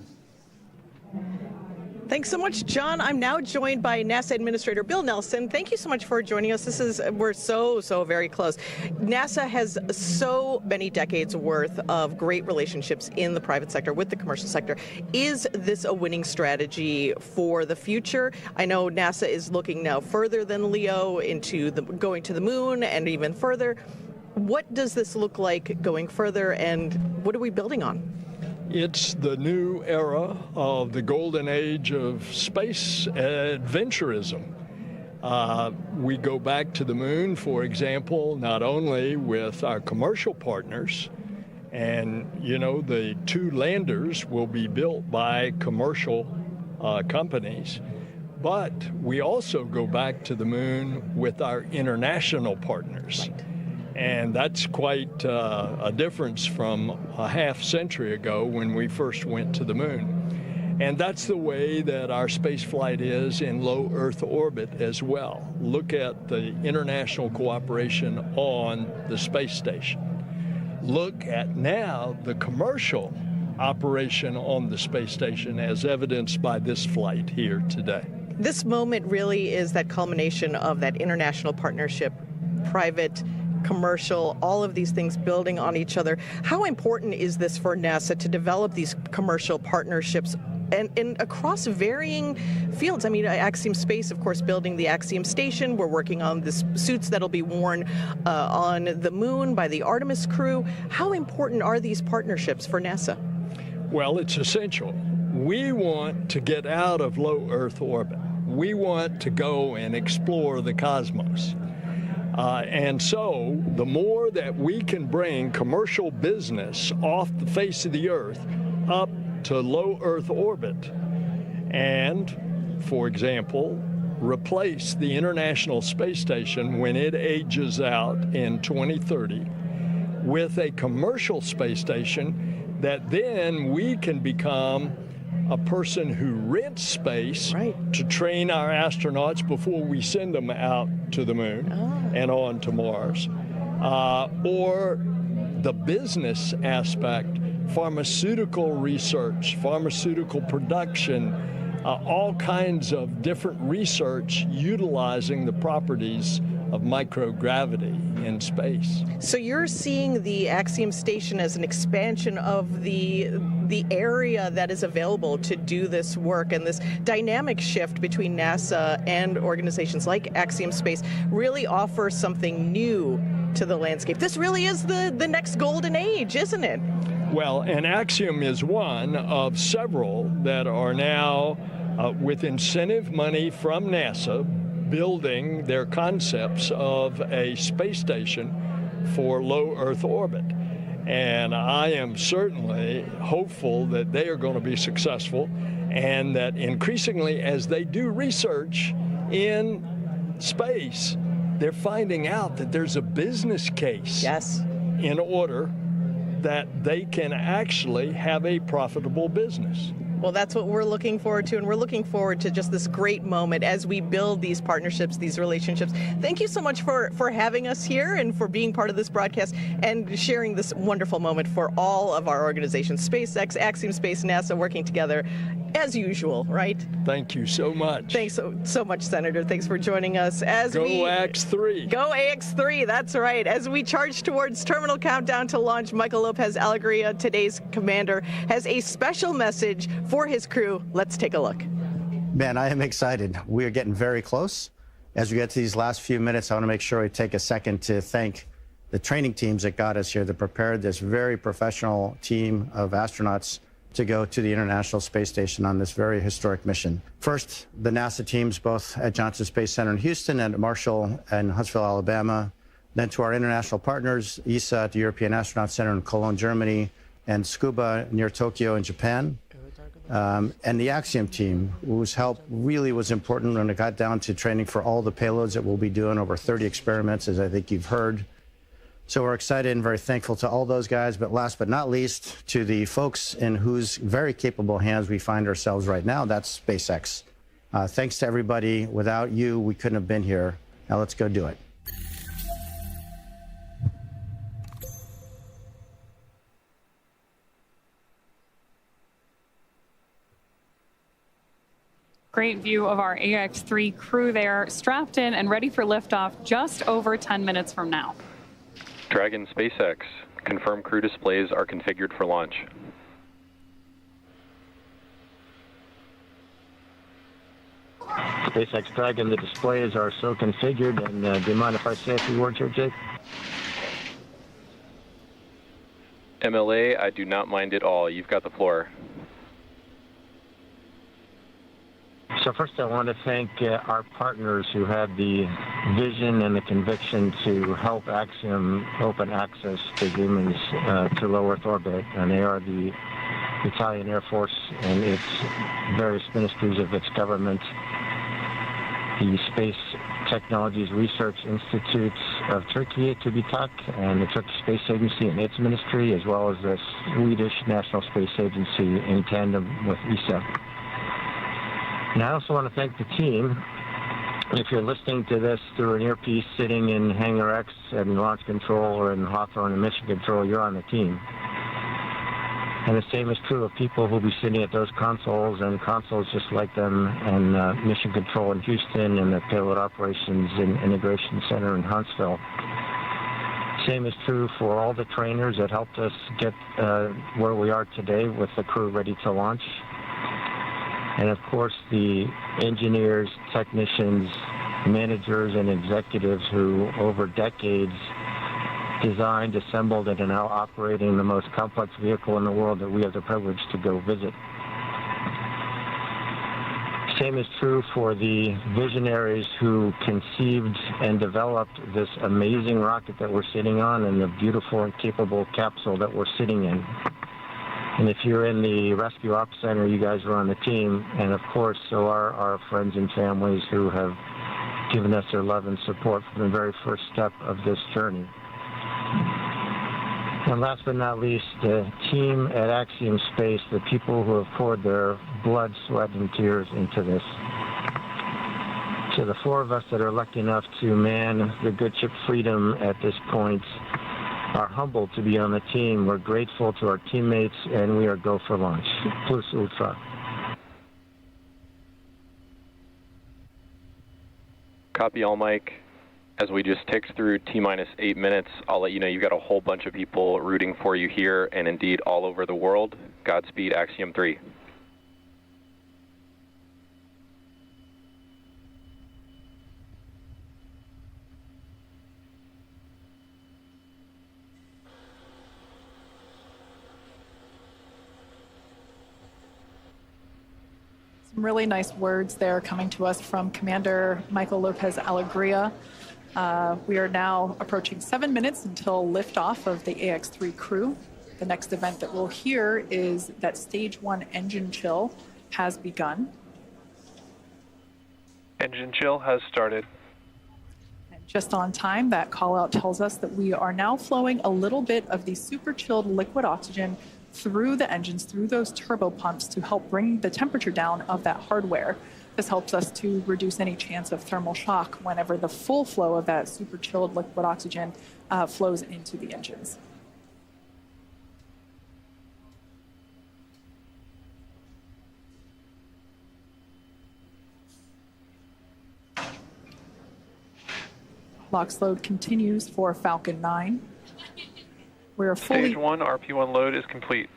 Thanks so much, John. I'm now joined by NASA Administrator Bill Nelson. Thank you so much for joining us. We're so very close. NASA has so many decades worth of great relationships in the private sector with the commercial sector. Is this a winning strategy for the future? I know NASA is looking now further than LEO into going to the moon and even further. What does this look like going further, and what are we building on? It's the new era of the golden age of space adventurism. We go back to the moon, for example, not only with our commercial partners, and the 2 landers will be built by commercial companies, but we also go back to the moon with our international partners. Right. And that's quite a difference from a half century ago when we first went to the moon. And that's the way that our space flight is in low Earth orbit as well. Look at the international cooperation on the space station. Look at now the commercial operation on the space station as evidenced by this flight here today. This moment really is that culmination of that international partnership, private, commercial, all of these things building on each other. How important is this for NASA to develop these commercial partnerships and across varying fields? I mean, Axiom Space, of course, building the Axiom Station. We're working on the suits that'll be worn on the moon by the Artemis crew. How important are these partnerships for NASA? Well, it's essential. We want to get out of low Earth orbit. We want to go and explore the cosmos. And so the more that we can bring commercial business off the face of the Earth up to low Earth orbit and, for example, replace the International Space Station when it ages out in 2030 with a commercial space station, that then we can become a person who rents space to train our astronauts before we send them out to the moon and on to Mars. Or the business aspect, pharmaceutical research, pharmaceutical production, all kinds of different research utilizing the properties of microgravity in space. So you're seeing the Axiom Station as an expansion of the area that is available to do this work, and this dynamic shift between NASA and organizations like Axiom Space really offers something new to the landscape. This really is the next golden age, isn't it? Well, and Axiom is one of several that are now with incentive money from NASA building their concepts of a space station for low Earth orbit. And I am certainly hopeful that they are going to be successful, and that increasingly as they do research in space, they're finding out that there's a business case in order that they can actually have a profitable business. Well, that's what we're looking forward to, and we're looking forward to just this great moment as we build these partnerships, these relationships. Thank you so much for having us here and for being part of this broadcast and sharing this wonderful moment for all of our organizations, SpaceX, Axiom Space, NASA, working together as usual, right? Thank you so much. Thanks so much, Senator. Thanks for joining us. Go Ax-3. Go Ax-3, that's right. As we charge towards terminal countdown to launch, Michael Lopez Alegria, today's commander, has a special message for his crew. Let's take a look. Man, I am excited. We are getting very close. As we get to these last few minutes, I want to make sure we take a second to thank the training teams that got us here, that prepared this very professional team of astronauts to go to the International Space Station on this very historic mission. First, the NASA teams, both at Johnson Space Center in Houston and at Marshall and Huntsville, Alabama. Then to our international partners, ESA at the European Astronaut Center in Cologne, Germany, and Scuba near Tokyo in Japan. And the Axiom team, whose help really was important when it got down to training for all the payloads that we'll be doing, over 30 experiments, as I think you've heard. So we're excited and very thankful to all those guys, but last but not least, to the folks in whose very capable hands we find ourselves right now, that's SpaceX. Thanks to everybody. Without you, we couldn't have been here. Now let's go do it. Great view of our Ax-3 crew there, strapped in and ready for liftoff just over 10 minutes from now. Dragon SpaceX, confirm crew displays are configured for launch. SpaceX Dragon, the displays are so configured, and do you mind if I say a few words here, Jake? MLA, I do not mind at all. You've got the floor. So first I want to thank our partners who had the vision and the conviction to help Axiom open access to humans to low Earth orbit, and they are the Italian Air Force and its various ministries of its government, the Space Technologies Research Institutes of Turkey, TÜBİTAK, and the Turkish Space Agency and its ministry, as well as the Swedish National Space Agency in tandem with ESA. And I also want to thank the team. If you're listening to this through an earpiece sitting in Hangar X and Launch Control or in Hawthorne and Mission Control, you're on the team. And the same is true of people who'll be sitting at those consoles and consoles just like them, and Mission Control in Houston and the Payload Operations and Integration Center in Huntsville. Same is true for all the trainers that helped us get where we are today with the crew ready to launch. And of course the engineers, technicians, managers, and executives who over decades designed, assembled, and are now operating the most complex vehicle in the world that we have the privilege to go visit. Same is true for the visionaries who conceived and developed this amazing rocket that we're sitting on and the beautiful and capable capsule that we're sitting in. And if you're in the Rescue Ops Center, you guys are on the team. And of course, so are our friends and families who have given us their love and support from the very first step of this journey. And last but not least, the team at Axiom Space, the people who have poured their blood, sweat, and tears into this. To the four of us that are lucky enough to man the good ship Freedom at this point, are humbled to be on the team. We're grateful to our teammates, and we are go for launch. Plus Ultra. Copy all, Mike. As we just ticked through T-minus 8 minutes, I'll let you know you've got a whole bunch of people rooting for you here and indeed all over the world. Godspeed, Axiom 3. Some really nice words there coming to us from Commander Michael Lopez Alegria. We are now approaching 7 minutes until liftoff of the Ax-3 crew. The next event that we'll hear is that Stage 1 engine chill has begun. Engine chill has started. And just on time, that call out tells us that we are now flowing a little bit of the super chilled liquid oxygen through the engines, through those turbo pumps to help bring the temperature down of that hardware. This helps us to reduce any chance of thermal shock whenever the full flow of that super chilled liquid oxygen flows into the engines. LOX load continues for Falcon 9. We're fully... Stage 1 RP1 load is complete.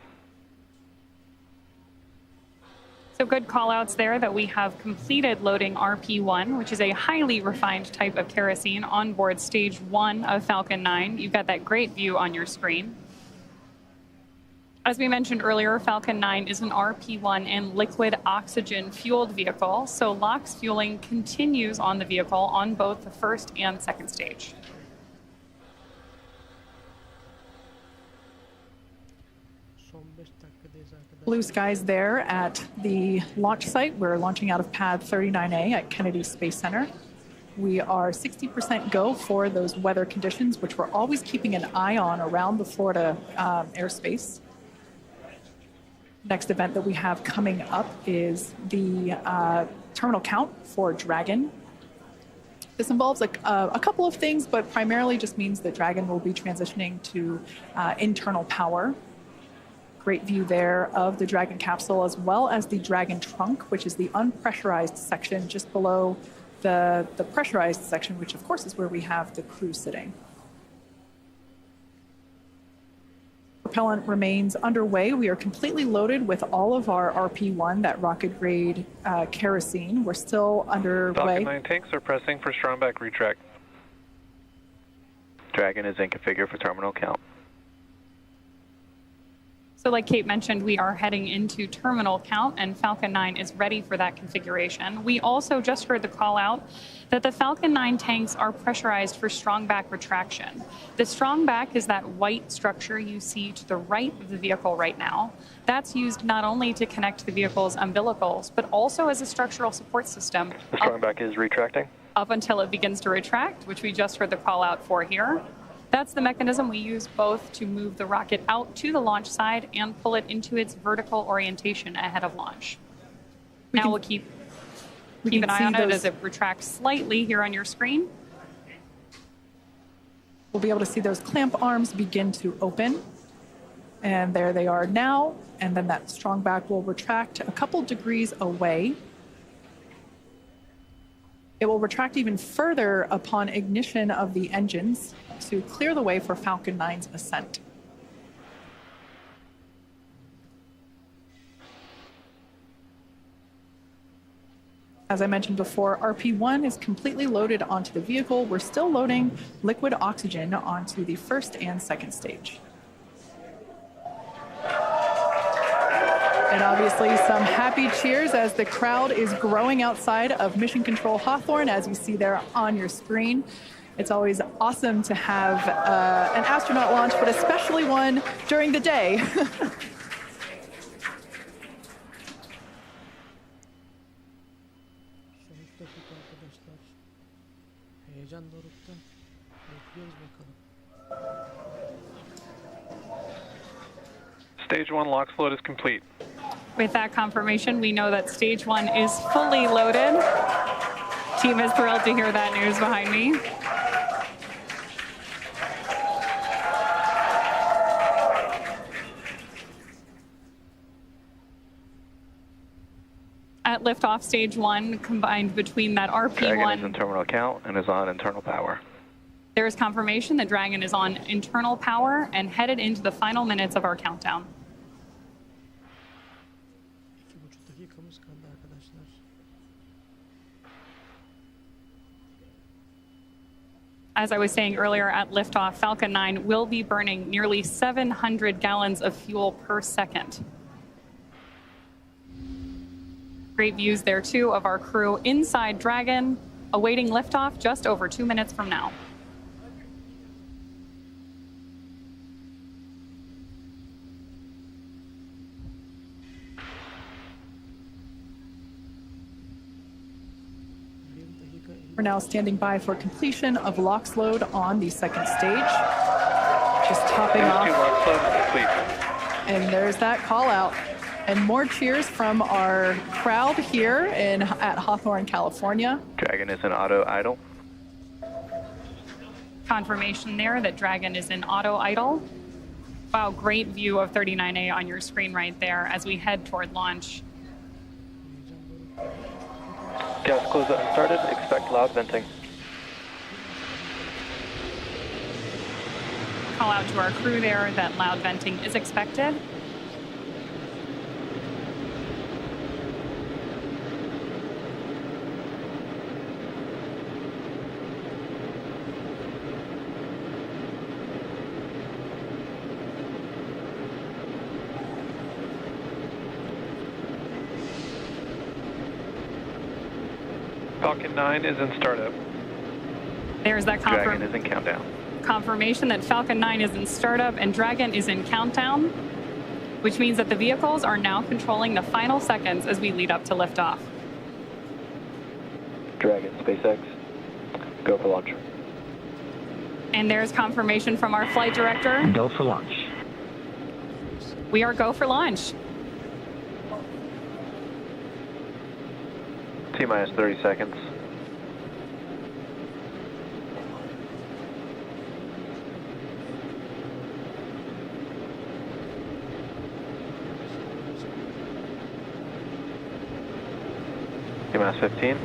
So good call-outs there that we have completed loading RP1, which is a highly refined type of kerosene on board Stage 1 of Falcon 9. You've got that great view on your screen. As we mentioned earlier, Falcon 9 is an RP1 and liquid oxygen fueled vehicle, so LOX fueling continues on the vehicle on both the first and second stage. Blue skies there at the launch site. We're launching out of pad 39A at Kennedy Space Center. We are 60% go for those weather conditions, which we're always keeping an eye on around the Florida airspace. Next event that we have coming up is the terminal count for Dragon. This involves a couple of things, but primarily just means that Dragon will be transitioning to internal power. Great view there of the Dragon capsule, as well as the Dragon trunk, which is the unpressurized section just below the pressurized section, which of course is where we have the crew sitting. Propellant remains underway. We are completely loaded with all of our RP1, that rocket grade kerosene. We're still underway. Falcon 9 tanks are pressing for strong back retract. Dragon is in configure for terminal count. So like Kate mentioned, we are heading into terminal count, and Falcon 9 is ready for that configuration. We also just heard the call out that the Falcon 9 tanks are pressurized for strong back retraction. The strong back is that white structure you see to the right of the vehicle right now. That's used not only to connect the vehicle's umbilicals, but also as a structural support system. The strong back is retracting? Up until it begins to retract, which we just heard the call out for here. That's the mechanism we use both to move the rocket out to the launch side and pull it into its vertical orientation ahead of launch. We'll keep an eye on it as it retracts slightly here on your screen. We'll be able to see those clamp arms begin to open. And there they are now. And then that strong back will retract a couple degrees away. It will retract even further upon ignition of the engines to clear the way for Falcon 9's ascent. As I mentioned before, RP1 is completely loaded onto the vehicle. We're still loading liquid oxygen onto the first and second stage. And obviously some happy cheers as the crowd is growing outside of Mission Control Hawthorne, as you see there on your screen. It's always awesome to have an astronaut launch, but especially one during the day. Heyecan dorukta. Bekliyoruz bakalım. Stage 1 LOX load is complete. With that confirmation, we know that stage 1 is fully loaded. Team is thrilled to hear that news behind me. At liftoff, stage 1 combined between that RP1. Dragon is in terminal count and is on internal power. There is confirmation that Dragon is on internal power and headed into the final minutes of our countdown. 2,5 dakikamız kaldı arkadaşlar. As I was saying earlier, at liftoff, Falcon 9 will be burning nearly 700 gallons of fuel per second. Great views there, too, of our crew inside Dragon, awaiting liftoff just over 2 minutes from now. We're now standing by for completion of LOX load on the second stage. Just topping off. And there's that call out. And more cheers from our crowd here at Hawthorne, California. Dragon is in auto idle. Confirmation there that Dragon is in auto idle. Wow, great view of 39A on your screen right there as we head toward launch. Gas closeout started. Expect loud venting. Call out to our crew there that loud venting is expected. Falcon 9 is in startup. There's that Dragon is in countdown. Confirmation that Falcon 9 is in startup and Dragon is in countdown, which means that the vehicles are now controlling the final seconds as we lead up to liftoff. Dragon, SpaceX, go for launch. And there's confirmation from our flight director. Go for launch. We are go for launch. T-minus 30 seconds. T-minus 15.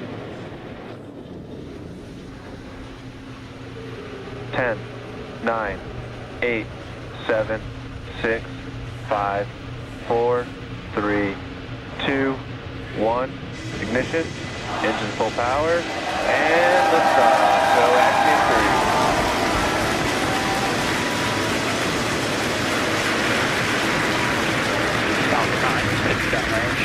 10, 9, 8, 7, 6, 5, 4, 3, 2, 1. Ignition, engine full power, and liftoff. Go Ax-3. Downrange.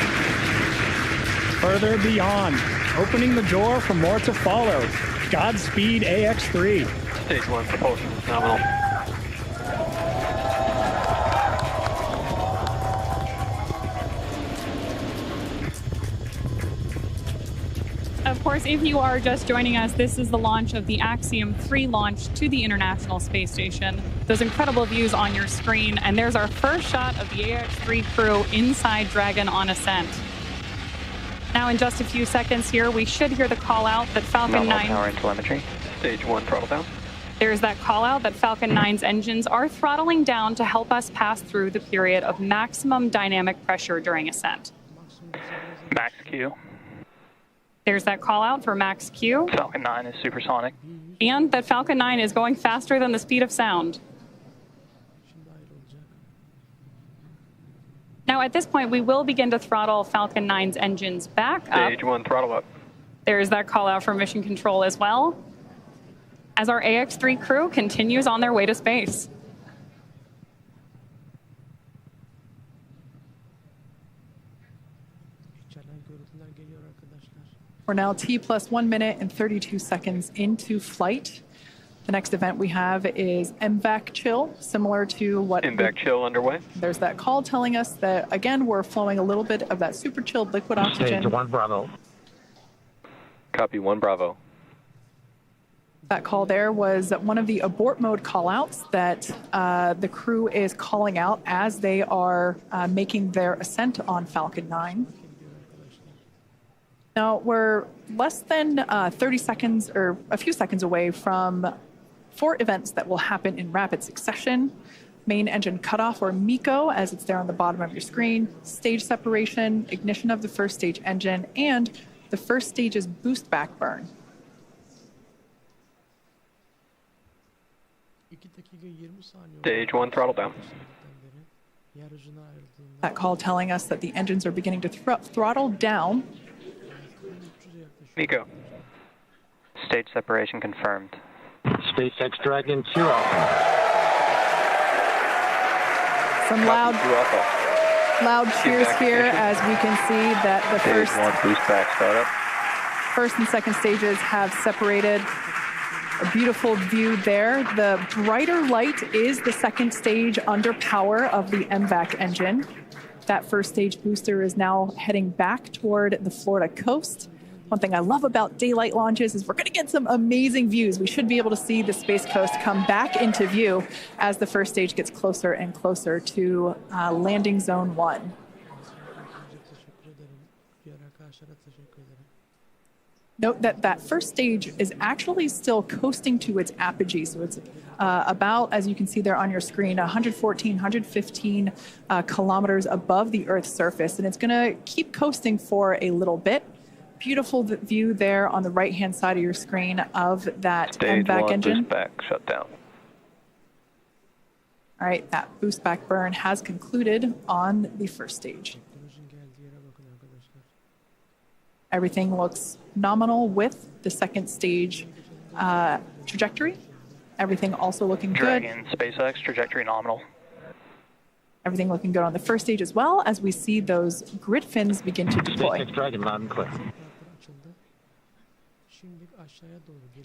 Further beyond, opening the door for more to follow. Godspeed, AX-3. Stage 1 propulsion is nominal. Of course, if you are just joining us, this is the launch of the Axiom-3 launch to the International Space Station. Those incredible views on your screen, and there's our first shot of the AX-3 crew inside Dragon on ascent. Now, in just a few seconds here, we should hear the call out that Falcon 9... power and telemetry. Stage 1 throttle down. There's that call out that Falcon 9's engines are throttling down to help us pass through the period of maximum dynamic pressure during ascent. Max Q. There's that call out for Max Q. Falcon 9 is supersonic. And that Falcon 9 is going faster than the speed of sound. Now, at this point, we will begin to throttle Falcon 9's engines back up. Stage 1 throttle up. There's that call out for mission control as well, as our AX-3 crew continues on their way to space. We're now T+1 minute and 32 seconds into flight. The next event we have is MVAC chill, similar to what... MVAC chill underway. There's that call telling us that, again, we're flowing a little bit of that super chilled liquid oxygen. Stage 1 Bravo. Copy 1 Bravo. That call there was one of the abort mode callouts that the crew is calling out as they are making their ascent on Falcon 9. Now, we're less than 30 seconds or a few seconds away from 4 events that will happen in rapid succession. Main engine cutoff, or MECO, as it's there on the bottom of your screen, stage separation, ignition of the first stage engine, and the first stage's boost back burn. Stage 1 throttle down. That call telling us that the engines are beginning to throttle down. MECO. Stage separation confirmed. SpaceX Dragon 2 Alpha. Some loud cheers here as we can see that the Stage 1 boost back startup. first and second stages have separated. A beautiful view there. The brighter light is the second stage under power of the MVAC engine. That first stage booster is now heading back toward the Florida coast. One thing I love about daylight launches is we're going to get some amazing views. We should be able to see the Space Coast come back into view as the first stage gets closer and closer to landing zone 1. Note that that first stage is actually still coasting to its apogee. So it's about, as you can see there on your screen, 114, 115 kilometers above the Earth's surface. And it's going to keep coasting for a little bit. Beautiful view there on the right-hand side of your screen of that MVAC engine. Boost back shut down. All right, that boost back burn has concluded on the first stage. Everything looks nominal with the second stage trajectory. Everything also looking good. Dragon, SpaceX, trajectory nominal. Everything looking good on the first stage as well as we see those grid fins begin to deploy. SpaceX Dragon loud and clear.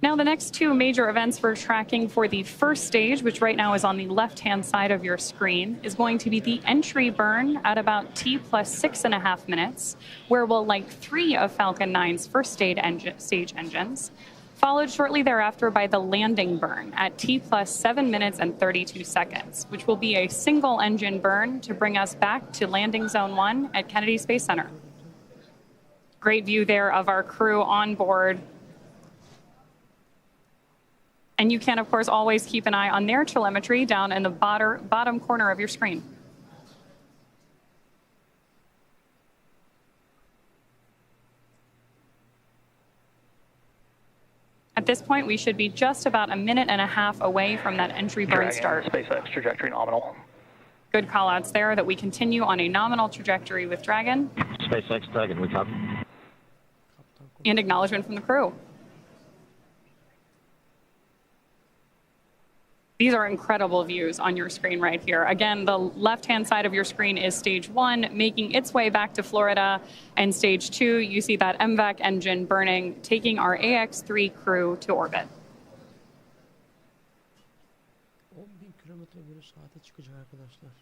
Now, the next 2 major events we're tracking for the first stage, which right now is on the left-hand side of your screen, is going to be the entry burn at about T plus 6.5 minutes, where we'll light 3 of Falcon 9's first stage engines, followed shortly thereafter by the landing burn at T plus 7 minutes and 32 seconds, which will be a single engine burn to bring us back to landing zone 1 at Kennedy Space Center. Great view there of our crew on board. And you can, of course, always keep an eye on their telemetry down in the bottom corner of your screen. At this point, we should be just about 1.5 minutes away from that entry burn start. SpaceX trajectory nominal. Good call-outs there that we continue on a nominal trajectory with Dragon. SpaceX Dragon, we copy. And acknowledgement from the crew. These are incredible views on your screen right here. Again, the left-hand side of your screen is stage 1, making its way back to Florida. And stage 2, you see that MVAC engine burning, taking our Ax-3 crew to orbit. 10.000 km/saate çıkacak arkadaşlar.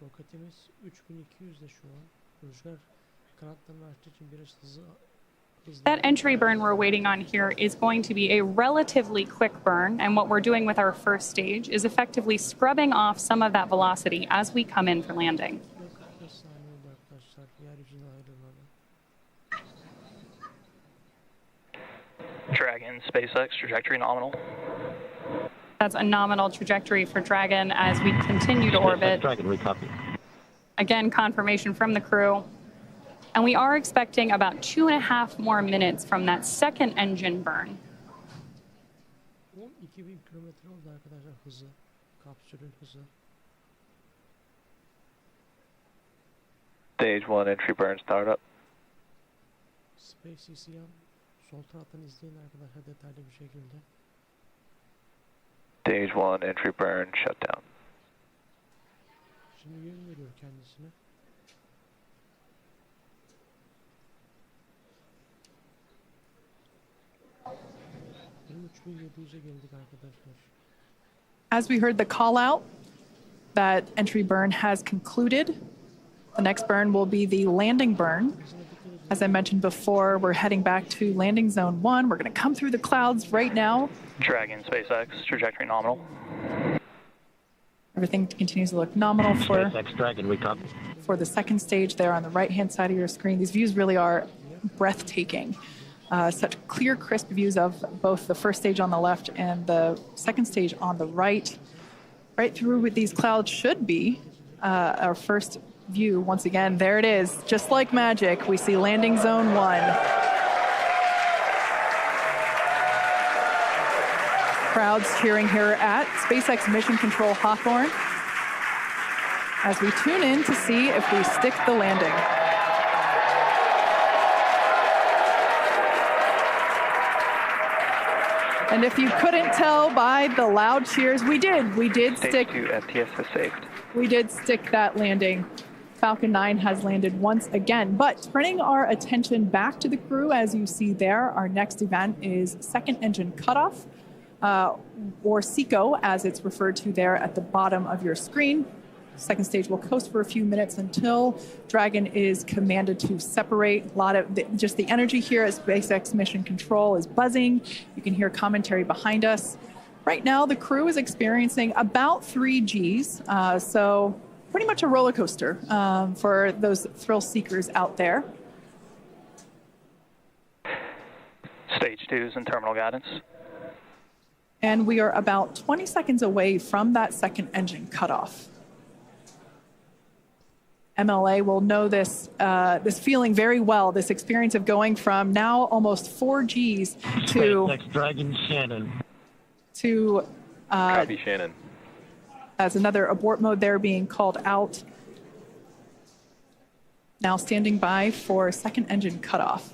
Roketimiz 3200'de şu an. Rüzgar kanatlarını açtığı için biraz hızlı. That entry burn we're waiting on here is going to be a relatively quick burn, and what we're doing with our first stage is effectively scrubbing off some of that velocity as we come in for landing. Dragon, SpaceX, trajectory nominal. That's a nominal trajectory for Dragon as we continue to orbit. Dragon, we copy. Again, confirmation from the crew. And we are expecting about 2.5 more minutes from that second engine burn. 12.000 kilometre oldu arkadaşlar hızı. Kapsülün hızı. Stage 1 entry burn startup. Space isyan. Sol taraftan izleyin arkadaşlar detaylı bir şekilde. Stage 1 entry burn shutdown. Şimdi yön veriyor kendisine. As we heard the call out, that entry burn has concluded. The next burn will be the landing burn. As I mentioned before, we're heading back to landing zone 1. We're going to come through the clouds right now. Dragon, SpaceX, trajectory nominal. Everything continues to look nominal for SpaceX, Dragon, we copy. For the second stage there on the right-hand side of your screen. These views really are breathtaking. Such clear, crisp views of both the first stage on the left and the second stage on the right. Right through with these clouds should be our first view. Once again, there it is. Just like magic, we see landing zone 1. Crowds cheering here at SpaceX Mission Control Hawthorne as we tune in to see if we stick the landing. And if you couldn't tell by the loud cheers, we did. We did stick. Stage 2 FTS has saved. We did stick that landing. Falcon 9 has landed once again. But turning our attention back to the crew, as you see there, our next event is second engine cutoff, or SECO, as it's referred to there at the bottom of your screen. Second stage will coast for a few minutes until Dragon is commanded to separate. A lot of just the energy here at SpaceX Mission Control is buzzing. You can hear commentary behind us. Right now, the crew is experiencing about 3 Gs, so pretty much a roller coaster for those thrill seekers out there. Stage 2 is in terminal guidance. And we are about 20 seconds away from that second engine cutoff. MLA will know this this feeling very well, this experience of going from now almost 4 Gs to... SpaceX Dragon Shannon. To... Copy, Shannon. As another abort mode there being called out. Now standing by for second engine cutoff.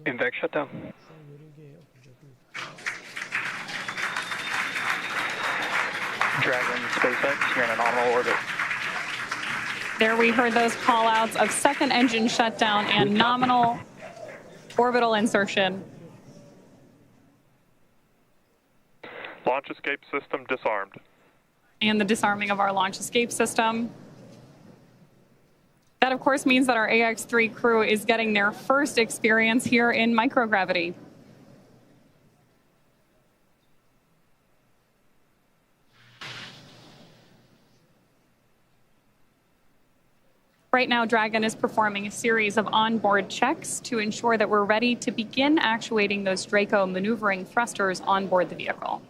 MVAC shutdown. Dragon, SpaceX, you're in a nominal orbit. There we heard those call outs of second engine shutdown and nominal orbital insertion. Launch escape system disarmed. And the disarming of our launch escape system. That, of course, means that our Ax-3 crew is getting their first experience here in microgravity. Right now, Dragon is performing a series of onboard checks to ensure that we're ready to begin actuating those Draco maneuvering thrusters on board the vehicle.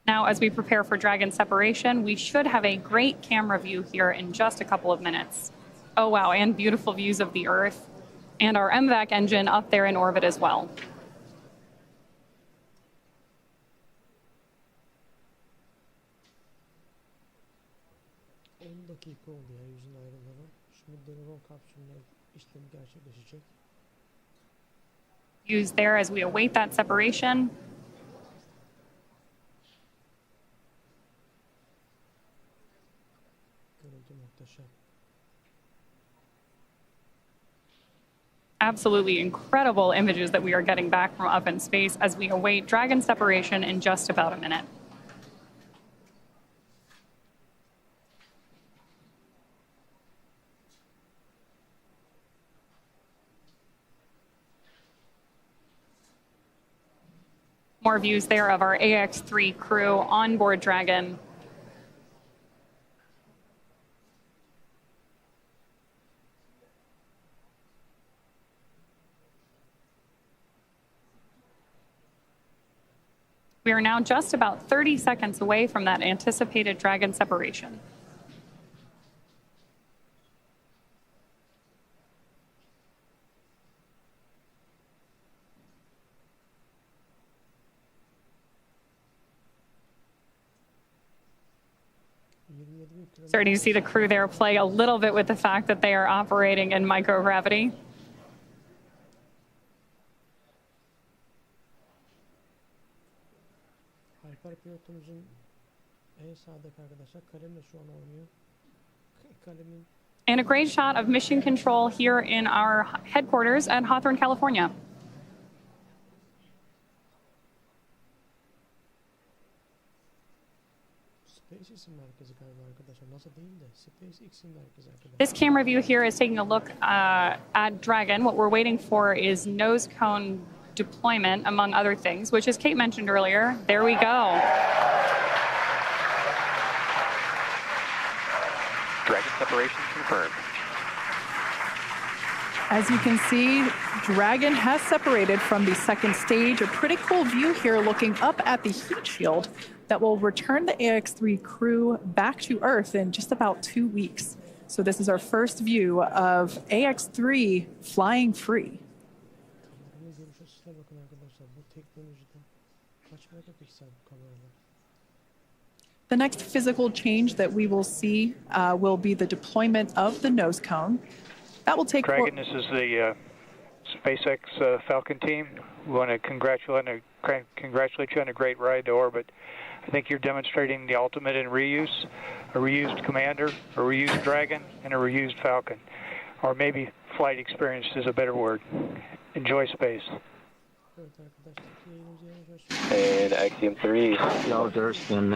Now, as we prepare for Dragon separation, we should have a great camera view here in just a couple of minutes. Oh, wow, and beautiful views of the Earth and our MVAC engine up there in orbit as well. 10 dakika oldu ya yüzün ayrılalı. Şimdi Deniron kapsülüne işlemi gerçekleşecek. Use there as we await that separation. Görüntü muhteşem. Absolutely incredible images that we are getting back from up in space as we await Dragon separation in just about a minute. More views there of our Ax-3 crew on board Dragon. We are now just about 30 seconds away from that anticipated Dragon separation. Starting to see the crew there play a little bit with the fact that they are operating in microgravity. Alper pilotumuzun en sağdaki arkadaşlar kalemle şu an oynuyor. Kalemin And a great shot of mission control here in our headquarters at Hawthorne, California. SpaceX'in merkezi galiba arkadaşlar. NASA değil de SpaceX'in merkezi arkadaşlar. This camera view here is taking a look at Dragon. What we're waiting for is nose cone deployment, among other things, which, as Kate mentioned earlier, there we go. Dragon separation confirmed. As you can see, Dragon has separated from the second stage. A pretty cool view here looking up at the heat shield that will return the Ax-3 crew back to Earth in just about 2 weeks. So this is our first view of Ax-3 flying free. The next physical change that we will see will be the deployment of the nose cone. That will take... Dragon, this is the SpaceX Falcon team. We want to congratulate you on a great ride to orbit. I think you're demonstrating the ultimate in reuse, a reused Commander, a reused Dragon, and a reused Falcon. Or maybe flight experience is a better word. Enjoy space. And Axiom 3. No, Durston.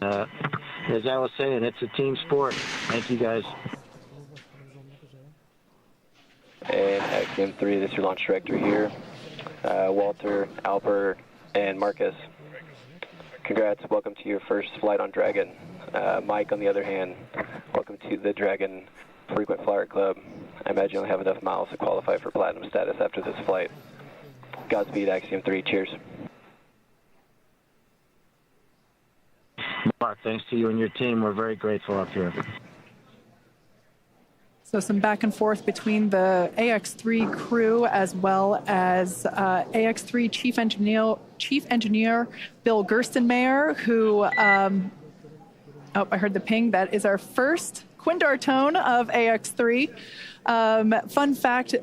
As I was saying, it's a team sport. Thank you, guys. And Axiom 3, this is your launch director here. Walter, Alper, and Marcus. Congrats, welcome to your first flight on Dragon. Mike, on the other hand, welcome to the Dragon Frequent Flyer Club. I imagine you'll have enough miles to qualify for platinum status after this flight. Godspeed, Axiom 3, cheers. Mark, thanks to you and your team. We're very grateful up here. So some back and forth between the Ax-3 crew as well as Ax-3 Chief Engineer Bill Gerstenmayer, who, oh, I heard the ping. That is our first Quindar tone of Ax-3. Fun fact,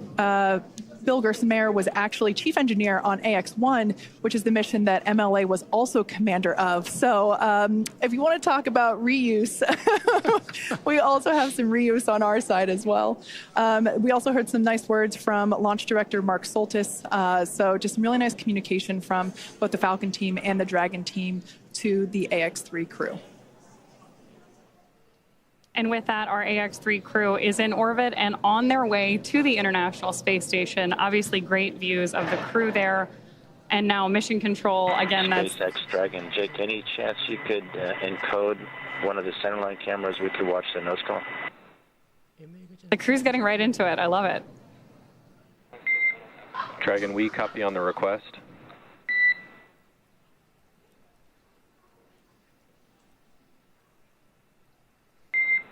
Bill Gerstenmayer was actually chief engineer on Ax-1, which is the mission that MLA was also commander of. So if you want to talk about reuse, we also have some reuse on our side as well. We also heard some nice words from launch director Mark Soltis. So just some really nice communication from both the Falcon team and the Dragon team to the Ax-3 crew. And with that, our Ax-3 crew is in orbit and on their way to the International Space Station. Obviously, great views of the crew there. And now mission control, again, that's... SpaceX Dragon. Jake, any chance you could encode one of the centerline cameras? We could watch the nose cone. The crew's getting right into it. I love it. Dragon, we copy on the request.